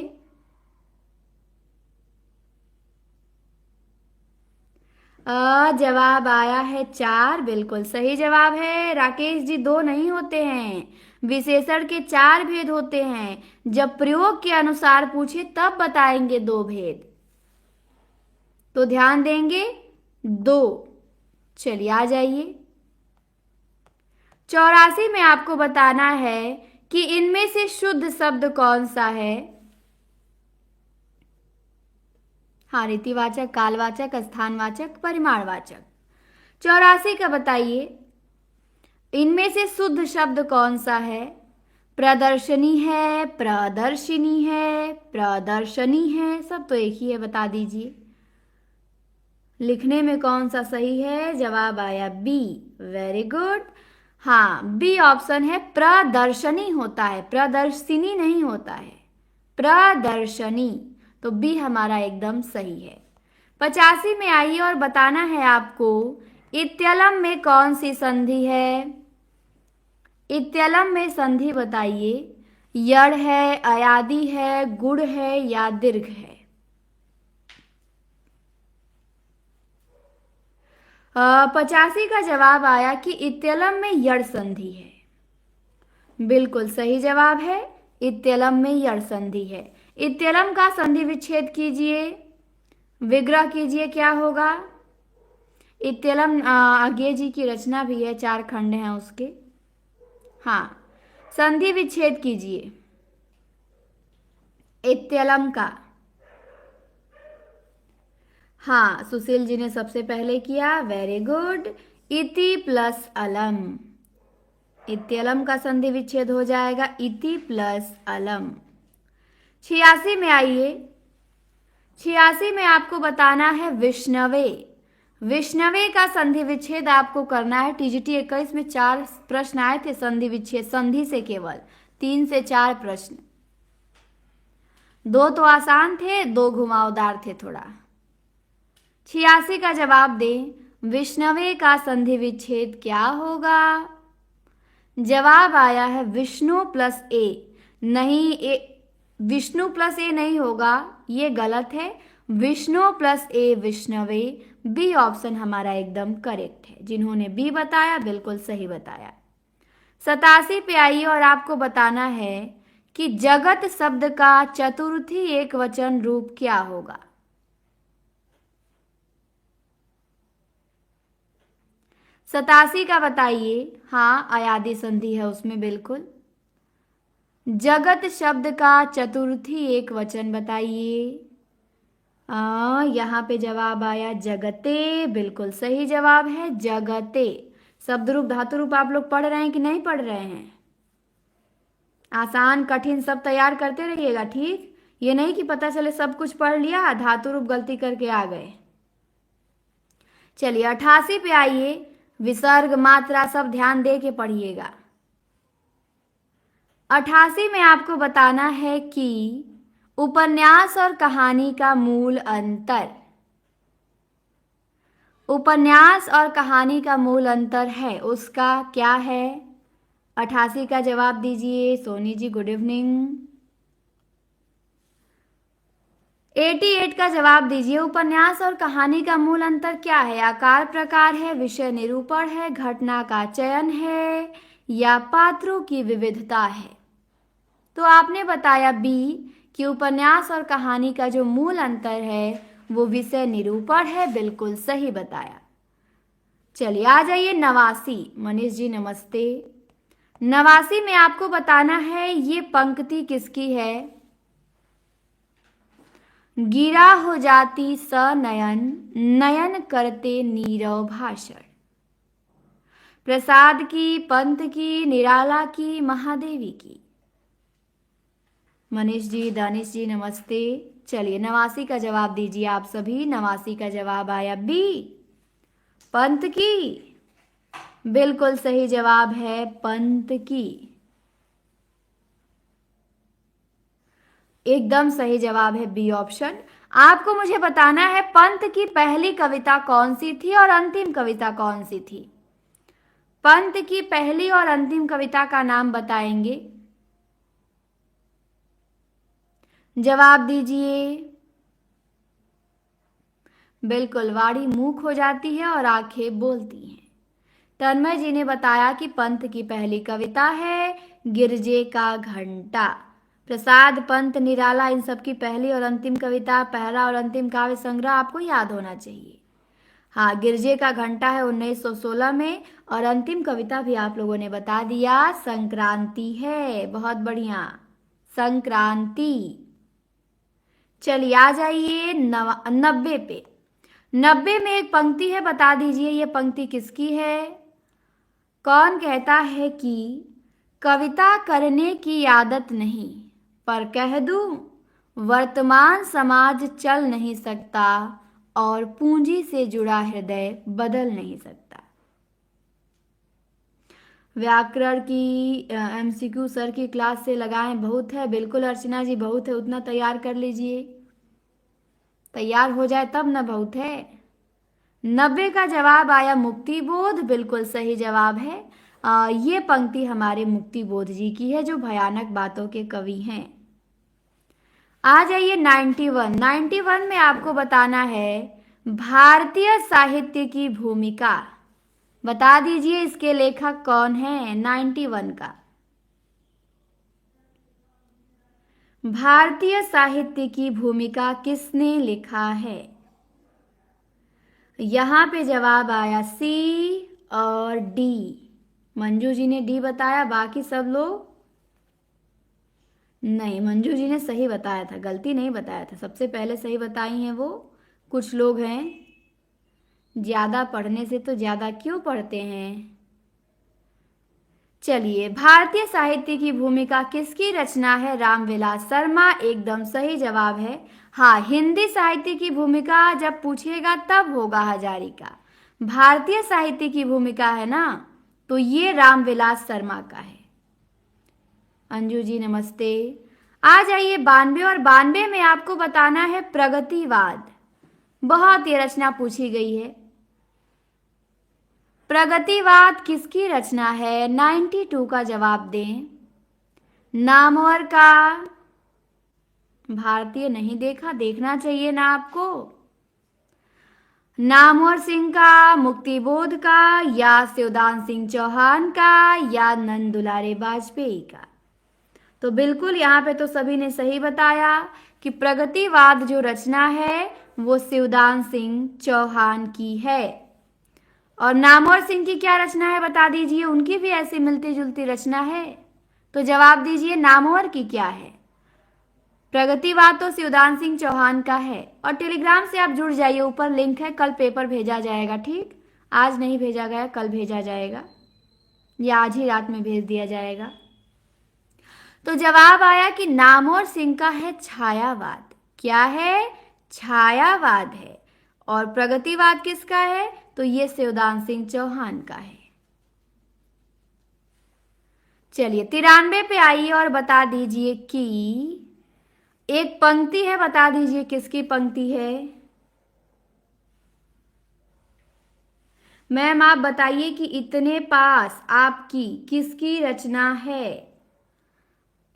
जवाब आया है 4, बिल्कुल सही जवाब है राकेश जी। 2 नहीं होते हैं, विशेषण के 4 भेद होते हैं। जब प्रयोग के अनुसार पूछे तब बताएंगे 2 भेद, तो ध्यान देंगे 2। चलिए आ जाइए 84 में आपको बताना है कि इनमें से शुद्ध शब्द कौन सा है? हाँ, रीतिवाचक, कालवाचक, स्थानवाचक, परिमाणवाचक। 84 का बताइए, इनमें से शुद्ध शब्द कौन सा है? प्रदर्शनी है, प्रदर्शिनी है, प्रदर्शनी है, सब तो एक ही है, बता दीजिए। लिखने में कौन सा सही है? जवाब आया बी, वेरी गुड। हाँ, बी ऑप्शन है, प्रदर्शनी होता है, प्रदर्शिनी नहीं होता है, प्रदर्शनी। तो बी हमारा एकदम सही है। 85 में आइए और बताना है आपको इत्यलम में कौन सी संधि है? इत्यलम में संधि बताइए। यड़ है, अयादि है, गुड़ है या दीर्घ है? 85 का जवाब आया कि इत्यलम में यड़ संधि है, बिल्कुल सही जवाब है। इत्यलम में यड़ संधि है। इत्यलम का संधि विच्छेद कीजिए, विग्रह कीजिए, क्या होगा? इत्यलम आगे जी की रचना भी है, 4 खंड हैं उसके। हाँ, संधि विच्छेद कीजिए इत्यलम का। हाँ, सुशील जी ने सबसे पहले किया, वेरी गुड। इति प्लस अलम, इत्यलम का संधि विच्छेद हो जाएगा इति प्लस अलम। 86 में आइए। 86 में आपको बताना है विष्णवे। विष्णवे का संधि विच्छेद आपको करना है। टीजीटी 21 में 4 प्रश्न आए थे संधि विच्छेद, संधि से केवल 3 से 4 प्रश्न। 2 तो आसान थे, 2 घुमावदार थे थोड़ा। 86 का जवाब दें। विष्णवे का संधि विच्छेद क्या होगा? जवाब आया है विष्णु प्लस ए। नहीं, विष्णु प्लस ए नहीं होगा, ये गलत है। विष्णु प्लस ए विष्णवे, बी ऑप्शन हमारा एकदम करेक्ट है। जिन्होंने बी बताया बिल्कुल सही बताया। 87 पे आइए और आपको बताना है कि जगत शब्द का चतुर्थी एक वचन रूप क्या होगा। सतासी का बताइए। हाँ, अयादि संधि है उसमें बिल्कुल। जगत शब्द का चतुर्थी एक वचन बताइए। यहाँ पे जवाब आया जगते, बिल्कुल सही जवाब है जगते। शब्द रूप धातु रूप आप लोग पढ़ रहे हैं कि नहीं पढ़ रहे हैं? आसान कठिन सब तैयार करते रहिएगा, ठीक? ये नहीं कि पता चले सब कुछ पढ़ लिया, धातु रूप गलती करके आ गए। चलिए 88 पे आइए। विसर्ग मात्रा सब ध्यान दे के पढ़िएगा। 88 में आपको बताना है कि उपन्यास और कहानी का मूल अंतर। उपन्यास और कहानी का मूल अंतर है, उसका क्या है? 88 का जवाब दीजिए। Soni ji good evening. 88 का जवाब दीजिए। उपन्यास और कहानी का मूल अंतर क्या है? आकार प्रकार है, विषय निरूपण है, घटना का चयन है, या पात्रों की विविधता है? तो आपने बताया बी कि उपन्यास और कहानी का जो मूल अंतर है वो विषय निरूपण है, बिल्कुल सही बताया। चलिए आ जाइए 89। मनीष जी नमस्ते। 89 में आपको बताना है ये पंक्ति किसकी है? गिरा हो जाती सनयन, नयन करते नीरव भाषण। प्रसाद की, पंत की, निराला की, महादेवी की? मनीष जी, दानिश जी नमस्ते। चलिए 89 का जवाब दीजिए आप सभी। 89 का जवाब आया बी, पंत की। बिल्कुल सही जवाब है पंत की, एकदम सही जवाब है बी ऑप्शन। आपको मुझे बताना है पंत की पहली कविता कौन सी थी और अंतिम कविता कौन सी थी? पंत की पहली और अंतिम कविता का नाम बताएंगे। जवाब दीजिए। बिल्कुल, वाणी मूक हो जाती है और आंखें बोलती हैं। तन्मय जी ने बताया कि पंत की पहली कविता है गिरजे का घंटा। प्रसाद, पंत, निराला इन सब की पहली और अंतिम कविता, पहला और अंतिम काव्य संग्रह आपको याद होना चाहिए। हाँ, गिरजे का घंटा है 1916 में, और अंतिम कविता भी आप लोगों ने बता दिया संक्रांति है। बहुत बढ़िया, संक्रांति। चलिए आ जाइए 90 पे। 90 में एक पंक्ति है, बता दीजिए ये पंक्ति किसकी है? कौन कहता है कि कविता करने की आदत नहीं, पर कह दूं वर्तमान समाज चल नहीं सकता और पूंजी से जुड़ा हृदय बदल नहीं सकता। व्याकरण की एमसीक्यू सर की क्लास से लगाएं, बहुत है। बिल्कुल अर्चना जी, बहुत है, उतना तैयार कर लीजिए। तैयार हो जाए तब ना, बहुत है। 90 का जवाब आया मुक्ति बोध, बिल्कुल सही जवाब है। ये पंक्ति हमारे मुक्ति बोध जी की है जो भयानक बातों के कवि हैं। आ जाइए 91। 91 में आपको बताना है भारतीय साहित्य की भूमिका। बता दीजिए इसके लेखक कौन है 91 का? भारतीय साहित्य की भूमिका किसने लिखा है? यहाँ पे जवाब आया सी और डी। मंजू जी ने डी बताया, बाकी सब लोग नहीं। मंजू जी ने सही बताया था, गलती नहीं बताया था, सबसे पहले सही बताई हैं वो। कुछ लोग हैं, ज्यादा पढ़ने से तो ज्यादा क्यों पढ़ते हैं। चलिए, भारतीय साहित्य की भूमिका किसकी रचना है? रामविलास शर्मा, एकदम सही जवाब है। हाँ, हिंदी साहित्य की भूमिका जब पूछेगा तब होगा हजारिका। भारतीय साहित्य की भूमिका है ना, तो ये रामविलास शर्मा का है। अंजू जी नमस्ते। आ जाइए 92 और 92 में आपको बताना है प्रगतिवाद। बहुत ये रचना पूछी गई है। प्रगतिवाद किसकी रचना है? 92 का जवाब दें। नामवर का। भारतीय नहीं देखा, देखना चाहिए ना आपको। नामवर सिंह का, मुक्तिबोध का, या शिवदान सिंह चौहान का, या नंद दुलारे वाजपेयी का? तो बिल्कुल यहाँ पे तो सभी ने सही बताया कि प्रगतिवाद जो रचना है वो शिवदान सिंह चौहान की है। और नामवर सिंह की क्या रचना है बता दीजिए, उनकी भी ऐसी मिलती जुलती रचना है। तो जवाब दीजिए नामवर की क्या है। प्रगतिवाद तो शिवदान सिंह चौहान का है। और टेलीग्राम से आप जुड़ जाइए, ऊपर लिंक है, कल पेपर भेजा जाएगा। ठीक, आज नहीं भेजा गया, कल भेजा जाएगा, या आज ही रात में भेज दिया जाएगा। तो जवाब आया कि नामवर सिंह का है छायावाद। क्या है? छायावाद है। और प्रगतिवाद किसका है? तो ये शिवदान सिंह चौहान का है। चलिए 93 पे आइए और बता दीजिए कि एक पंक्ति है, बता दीजिए किसकी पंक्ति है। मैम आप बताइए कि इतने पास आपकी किसकी रचना है?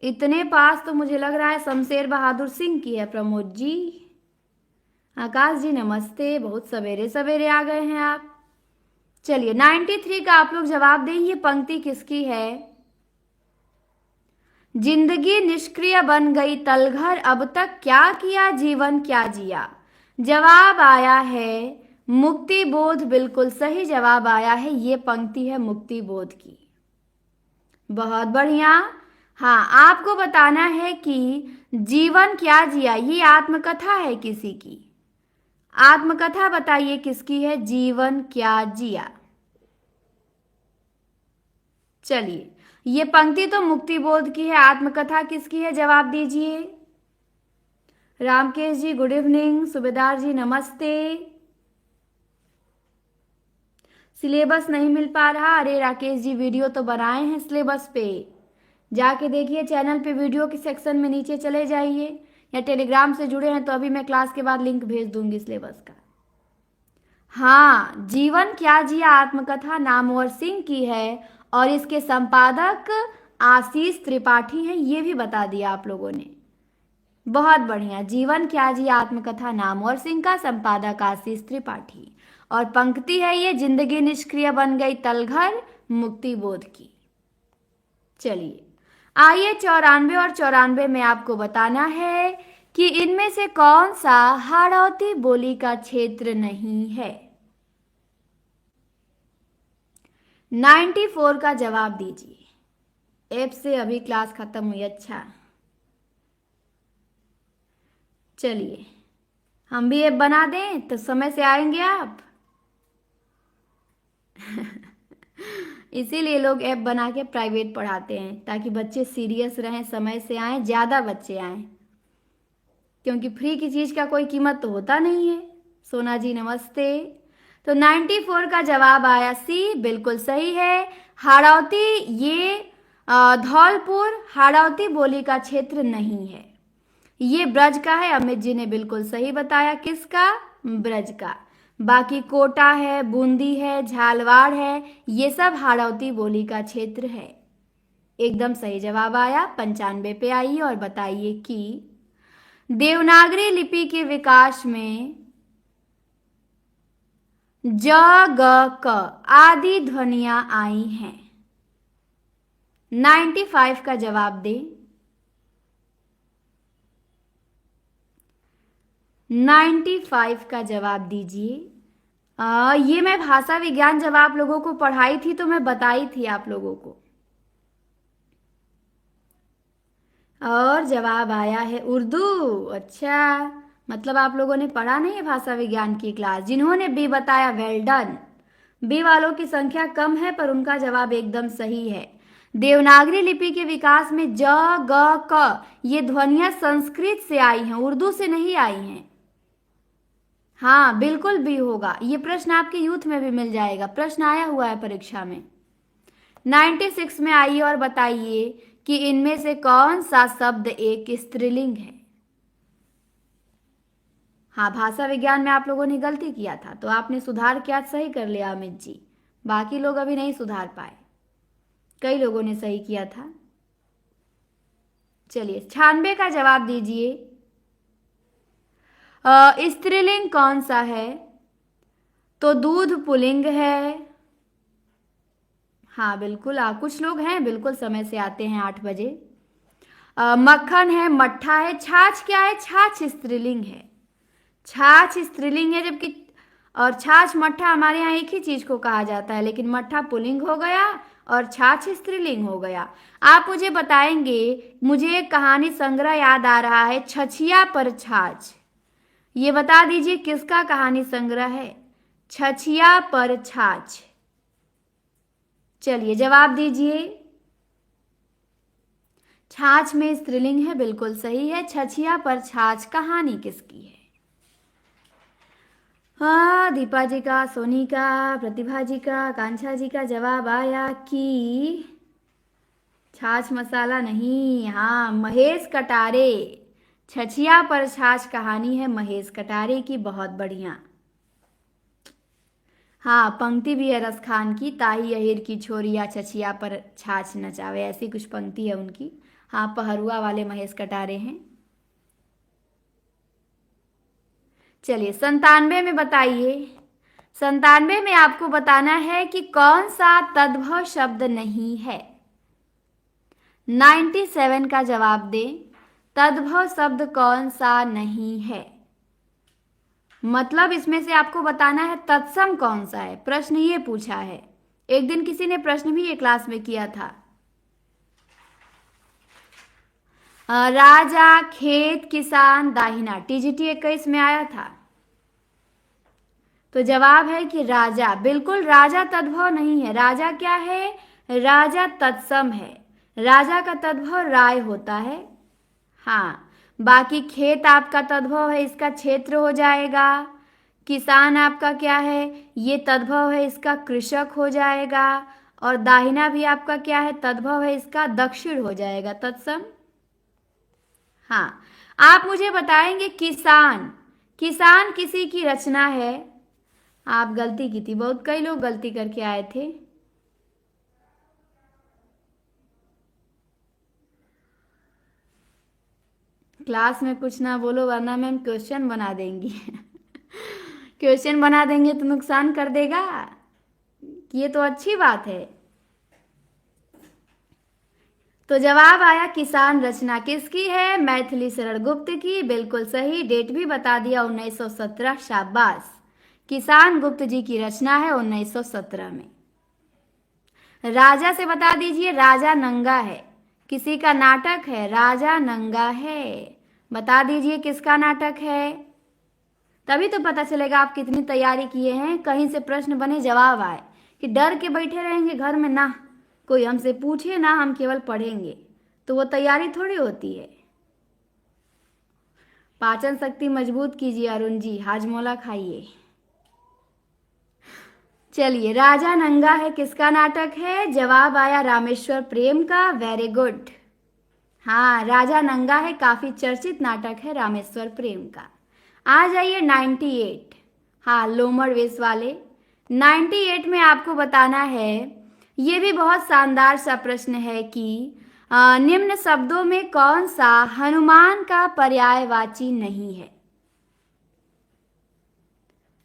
इतने पास तो मुझे लग रहा है शमशेर बहादुर सिंह की है। प्रमोद जी, आकाश जी नमस्ते, बहुत सवेरे सवेरे आ गए हैं आप। चलिए 93 का आप लोग जवाब दें, ये पंक्ति किसकी है? जिंदगी निष्क्रिय बन गई तलघर, अब तक क्या किया जीवन क्या जिया। जवाब आया है मुक्ति बोध, बिल्कुल सही जवाब आया है। ये पंक्ति है मुक्ति बोध की। बहुत बढ़िया। हाँ, आपको बताना है कि जीवन क्या जिया, ये आत्मकथा है किसी की। आत्मकथा बताइए किसकी है? जीवन क्या जिया। चलिए, ये पंक्ति तो मुक्तिबोध की है, आत्मकथा किसकी है? जवाब दीजिए। रामकेश जी गुड इवनिंग, सुबेदार जी नमस्ते। सिलेबस नहीं मिल पा रहा? अरे राकेश जी, वीडियो तो बनाए हैं सिलेबस पे, जाके देखिए चैनल पे, वीडियो के सेक्शन में नीचे चले जाइए, या टेलीग्राम से जुड़े हैं तो अभी मैं क्लास के बाद लिंक भेज दूंगी सिलेबस का। हाँ, जीवन क्या जिया आत्मकथा नामवर सिंह की है और इसके संपादक आशीष त्रिपाठी हैं, ये भी बता दिया आप लोगों ने। बहुत बढ़िया। जीवन क्या जिया आत्मकथा नामवर सिंह का, संपादक आशीष त्रिपाठी, और पंक्ति है ये जिंदगी निष्क्रिय बन गई तलघर, मुक्ति बोध की। चलिए आइए 94 और 94 में आपको बताना है कि इनमें से कौन सा हाड़ौती बोली का क्षेत्र नहीं है। 94 का जवाब दीजिए। ऐप से अभी क्लास खत्म हुई। अच्छा, चलिए हम भी ऐप बना दें तो समय से आएंगे आप। इसीलिए लोग ऐप बना के प्राइवेट पढ़ाते हैं, ताकि बच्चे सीरियस रहें, समय से आएँ, ज़्यादा बच्चे आएँ, क्योंकि फ्री की चीज़ का कोई कीमत तो होता नहीं है। सोना जी नमस्ते। तो 94 का जवाब आया सी, बिल्कुल सही है। हाड़ौती, ये धौलपुर हाड़ौती बोली का क्षेत्र नहीं है, ये ब्रज का है। अमित जी ने बिल्कुल सही बताया, किसका? ब्रज का। बाकी कोटा है, बूंदी है, झालवाड़ है, ये सब हाड़ौती बोली का क्षेत्र है। एकदम सही जवाब आया। 95 पे आइए और बताइए कि देवनागरी लिपि के विकास में ज ग क आदि ध्वनियां आई हैं। 95 का जवाब दें। 95 का जवाब दीजिए। ये मैं भाषा विज्ञान जब आप लोगों को पढ़ाई थी तो मैं बताई थी आप लोगों को। और जवाब आया है उर्दू। अच्छा, मतलब आप लोगों ने पढ़ा नहीं है भाषा विज्ञान की क्लास। जिन्होंने बी बताया वेल डन। बी वालों की संख्या कम है पर उनका जवाब एकदम सही है। देवनागरी लिपि के विकास में ज ग क ये ध्वनियां संस्कृत से आई हैं, उर्दू से नहीं आई हैं। हाँ बिल्कुल भी होगा, ये प्रश्न आपके यूथ में भी मिल जाएगा, प्रश्न आया हुआ है परीक्षा में। 96 में आइए और बताइए कि इनमें से कौन सा शब्द एक स्त्रीलिंग है। हाँ, भाषा विज्ञान में आप लोगों ने गलती किया था तो आपने सुधार किया, सही कर लिया अमित जी। बाकी लोग अभी नहीं सुधार पाए, कई लोगों ने सही किया था। चलिए 96 का जवाब दीजिए। स्त्रीलिंग कौन सा है? तो दूध पुल्लिंग है। हाँ बिल्कुल, कुछ लोग हैं बिल्कुल समय से आते हैं 8 बजे। मक्खन है, मट्ठा है। छाछ क्या है? छाछ स्त्रीलिंग है। छाछ स्त्रीलिंग है, जबकि और छाछ मट्ठा हमारे यहाँ एक ही चीज को कहा जाता है, लेकिन मट्ठा पुल्लिंग हो गया और छाछ स्त्रीलिंग हो गया। आप मुझे बताएंगे, मुझे एक कहानी संग्रह याद आ रहा है, छछिया पर छाछ। ये बता दीजिए किसका कहानी संग्रह है? छछिया पर छाछ। चलिए जवाब दीजिए। छाछ में स्त्रीलिंग है, बिल्कुल सही है। छछिया पर छाछ कहानी किसकी है? हाँ, दीपा जी का, सोनी का, प्रतिभा जी का, कांक्षा जी का जवाब आया कि छाछ मसाला नहीं। हाँ, महेश कटारे। छछिया पर छाछ कहानी है महेश कटारे की, बहुत बढ़िया। हाँ, पंक्ति भी है रस खान की, ताही अहिर की छोरिया छछिया पर छाछ नचावे, ऐसी कुछ पंक्ति है उनकी। हाँ, पहरुआ वाले महेश कटारे हैं। चलिए 97 में बताइए। 97 में आपको बताना है कि कौन सा तद्भव शब्द नहीं है। 97 का जवाब दें। तद्भव शब्द कौन सा नहीं है, मतलब इसमें से आपको बताना है तत्सम कौन सा है। प्रश्न ये पूछा है, एक दिन किसी ने प्रश्न भी ये क्लास में किया था। राजा, खेत, किसान, दाहिना, टीजीटी 21 में आया था। तो जवाब है कि राजा। बिल्कुल, राजा तद्भव नहीं है। राजा क्या है? राजा तत्सम है। राजा का तद्भव राय होता है। हाँ, बाकी खेत आपका तद्भव है, इसका क्षेत्र हो जाएगा। किसान आपका क्या है? ये तद्भव है, इसका कृषक हो जाएगा। और दाहिना भी आपका क्या है? तद्भव है, इसका दक्षिण हो जाएगा, तत्सम। हाँ, आप मुझे बताएंगे किसान। किसान किसी की रचना है। आप गलती की थी, बहुत कई लोग गलती करके आए थे। क्लास में कुछ ना बोलो वरना मैम क्वेश्चन बना देंगी। क्वेश्चन बना देंगे तो नुकसान कर देगा, ये तो अच्छी बात है। तो जवाब आया किसान रचना किसकी है? मैथिली शरण गुप्त की, बिल्कुल सही। डेट भी बता दिया 1917, शाबाश। किसान गुप्त जी की रचना है 1917 में। राजा से बता दीजिए, राजा नंगा है, किसी का नाटक है, राजा नंगा है। बता दीजिए किसका नाटक है, तभी तो पता चलेगा आप कितनी तैयारी किए हैं। कहीं से प्रश्न बने जवाब आए, कि डर के बैठे रहेंगे घर में, ना कोई हमसे पूछे ना हम केवल पढ़ेंगे, तो वो तैयारी थोड़ी होती है। पाचन शक्ति मजबूत कीजिए अरुण जी, हाजमोला खाइए। चलिए, राजा नंगा है किसका नाटक है? जवाब आया रामेश्वर प्रेम का, वेरी गुड। हाँ, राजा नंगा है काफी चर्चित नाटक है रामेश्वर प्रेम का। आ जाइए 98। हाँ, लोमड़ वेश वाले। 98 में आपको बताना है, ये भी बहुत शानदार सा प्रश्न है कि निम्न शब्दों में कौन सा हनुमान का पर्यायवाची नहीं है।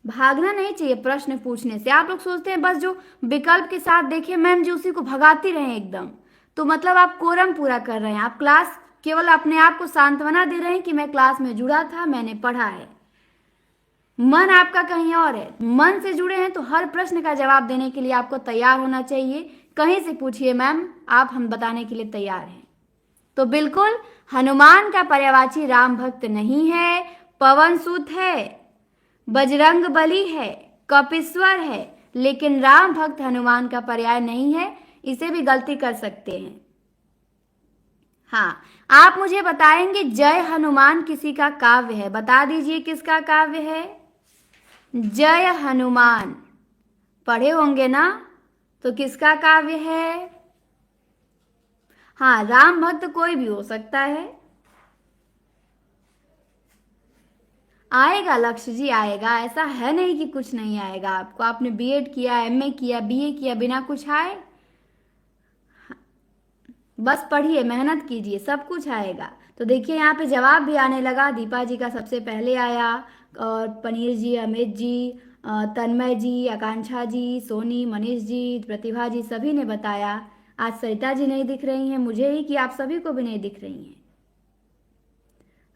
भागना नहीं चाहिए प्रश्न पूछने से। आप लोग सोचते हैं बस जो विकल्प के साथ देखे मैम जी उसी को भगाती रहे एकदम, तो मतलब आप कोरम पूरा कर रहे हैं। आप क्लास केवल अपने आप को सांत्वना दे रहे हैं कि मैं क्लास में जुड़ा था, मैंने पढ़ा है। मन आपका कहीं और है, मन से जुड़े हैं तो हर प्रश्न का जवाब देने के लिए आपको तैयार होना चाहिए। कहीं से पूछिए मैम, आप हम बताने के लिए तैयार हैं। तो बिल्कुल हनुमान का पर्यायवाची राम भक्त नहीं है, पवन सूत है, बजरंग बली है, कपीश्वर है, लेकिन राम भक्त हनुमान का पर्याय नहीं है। इसे भी गलती कर सकते हैं। हाँ, आप मुझे बताएंगे जय हनुमान किसी का काव्य है, बता दीजिए किसका काव्य है। जय हनुमान पढ़े होंगे ना, तो किसका काव्य है। हाँ, राम भक्त कोई भी हो सकता है। आएगा लक्ष्य जी, आएगा, ऐसा है नहीं कि कुछ नहीं आएगा आपको। आपने बीएड किया, एमए किया, बीए किया, बिना कुछ आए? बस पढ़िए, मेहनत कीजिए, सब कुछ आएगा। तो देखिए यहाँ पे जवाब भी आने लगा। दीपा जी का सबसे पहले आया, और पनीर जी, अमित जी, तन्मय जी, आकांक्षा जी, सोनी, मनीष जी, प्रतिभा जी, सभी ने बताया। आज सरिता जी नहीं दिख रही हैं, मुझे ही कि आप सभी को भी नहीं दिख रही हैं।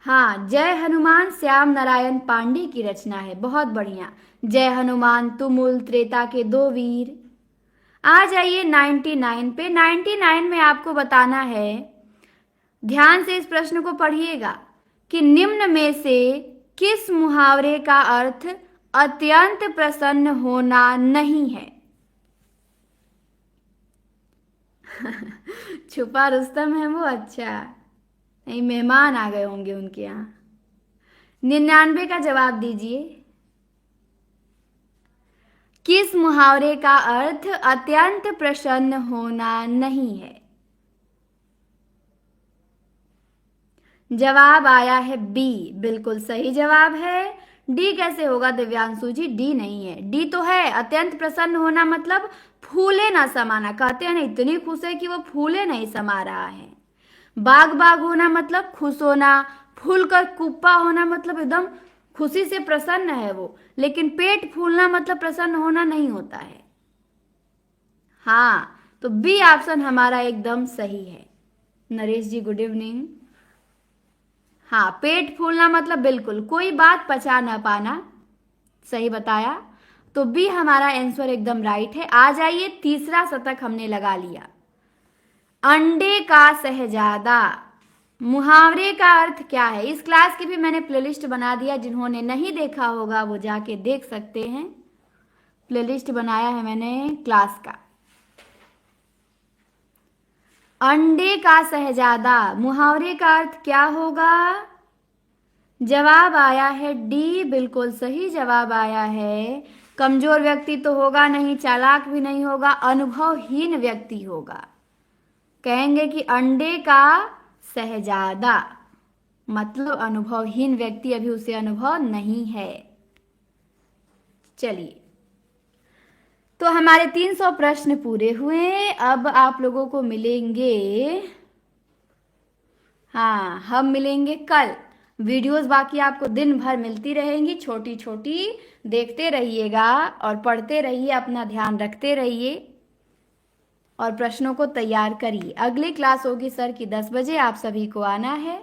हाँ, जय हनुमान श्याम नारायण पांडे की रचना है, बहुत बढ़िया। जय हनुमान तुमुल त्रेता के दो वीर। आ जाइए 99 पे। 99 में आपको बताना है, ध्यान से इस प्रश्न को पढ़िएगा, कि निम्न में से किस मुहावरे का अर्थ अत्यंत प्रसन्न होना नहीं है। छुपा रुस्तम है वो, अच्छा नहीं, मेहमान आ गए होंगे उनके यहाँ। 99 का जवाब दीजिए। किस मुहावरे का अर्थ अत्यंत प्रसन्न होना नहीं है। जवाब आया है बी, बिल्कुल सही जवाब है। डी कैसे होगा दिव्यांशु जी, डी नहीं है। डी तो है, अत्यंत प्रसन्न होना मतलब फूले ना समाना, कहते हैं ना इतनी खुश है कि वो फूले नहीं समा रहा है। बाग बाग होना मतलब खुश होना, फूल कर कुप्पा होना मतलब एकदम खुशी से प्रसन्न है वो, लेकिन पेट फूलना मतलब प्रसन्न होना नहीं होता है। हाँ, तो बी ऑप्शन हमारा एकदम सही है। नरेश जी गुड इवनिंग। हाँ, पेट फूलना मतलब बिल्कुल कोई बात पचा ना पाना, सही बताया। तो बी हमारा आंसर एकदम राइट है। आ जाइए, तीसरा शतक हमने लगा लिया। अंडे का शहजादा मुहावरे का अर्थ क्या है। इस क्लास की भी मैंने प्लेलिस्ट बना दिया, जिन्होंने नहीं देखा होगा वो जाके देख सकते हैं। प्लेलिस्ट बनाया है मैंने क्लास का। अंडे का शहजादा मुहावरे का अर्थ क्या होगा। जवाब आया है डी, बिल्कुल सही जवाब आया है। कमजोर व्यक्ति तो होगा नहीं, चालाक भी नहीं होगा, अनुभवहीन व्यक्ति होगा। कहेंगे कि अंडे का शहजादा मतलब अनुभवहीन व्यक्ति, अभी उसे अनुभव नहीं है। चलिए, तो हमारे 300 प्रश्न पूरे हुए। अब आप लोगों को मिलेंगे, हाँ हम मिलेंगे कल। वीडियोस बाकी आपको दिन भर मिलती रहेंगी, छोटी छोटी, देखते रहिएगा और पढ़ते रहिए, अपना ध्यान रखते रहिए और प्रश्नों को तैयार करिए। अगली क्लास होगी सर की 10 बजे, आप सभी को आना है,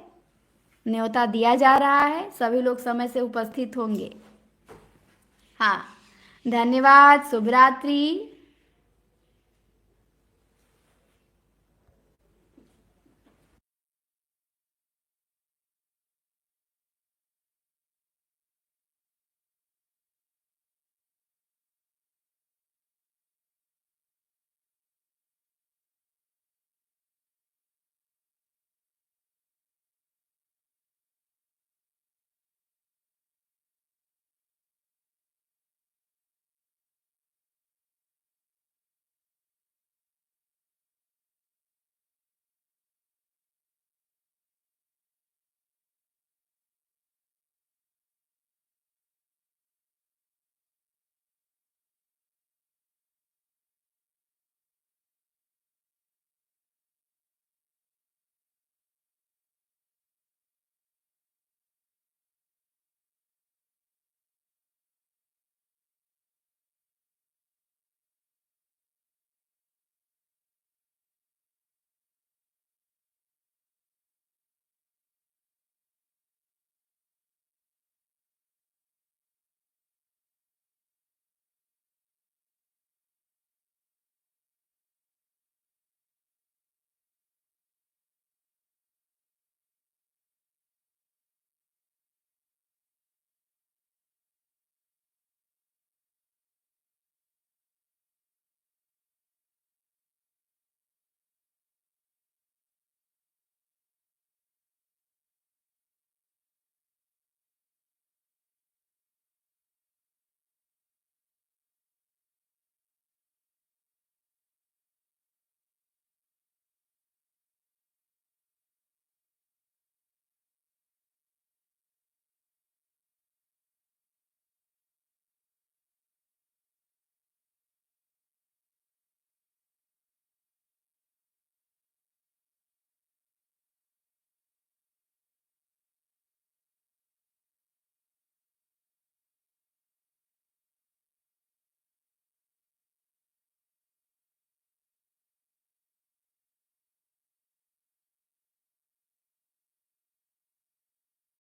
न्योता दिया जा रहा है, सभी लोग समय से उपस्थित होंगे। हाँ, धन्यवाद, शुभ रात्रि।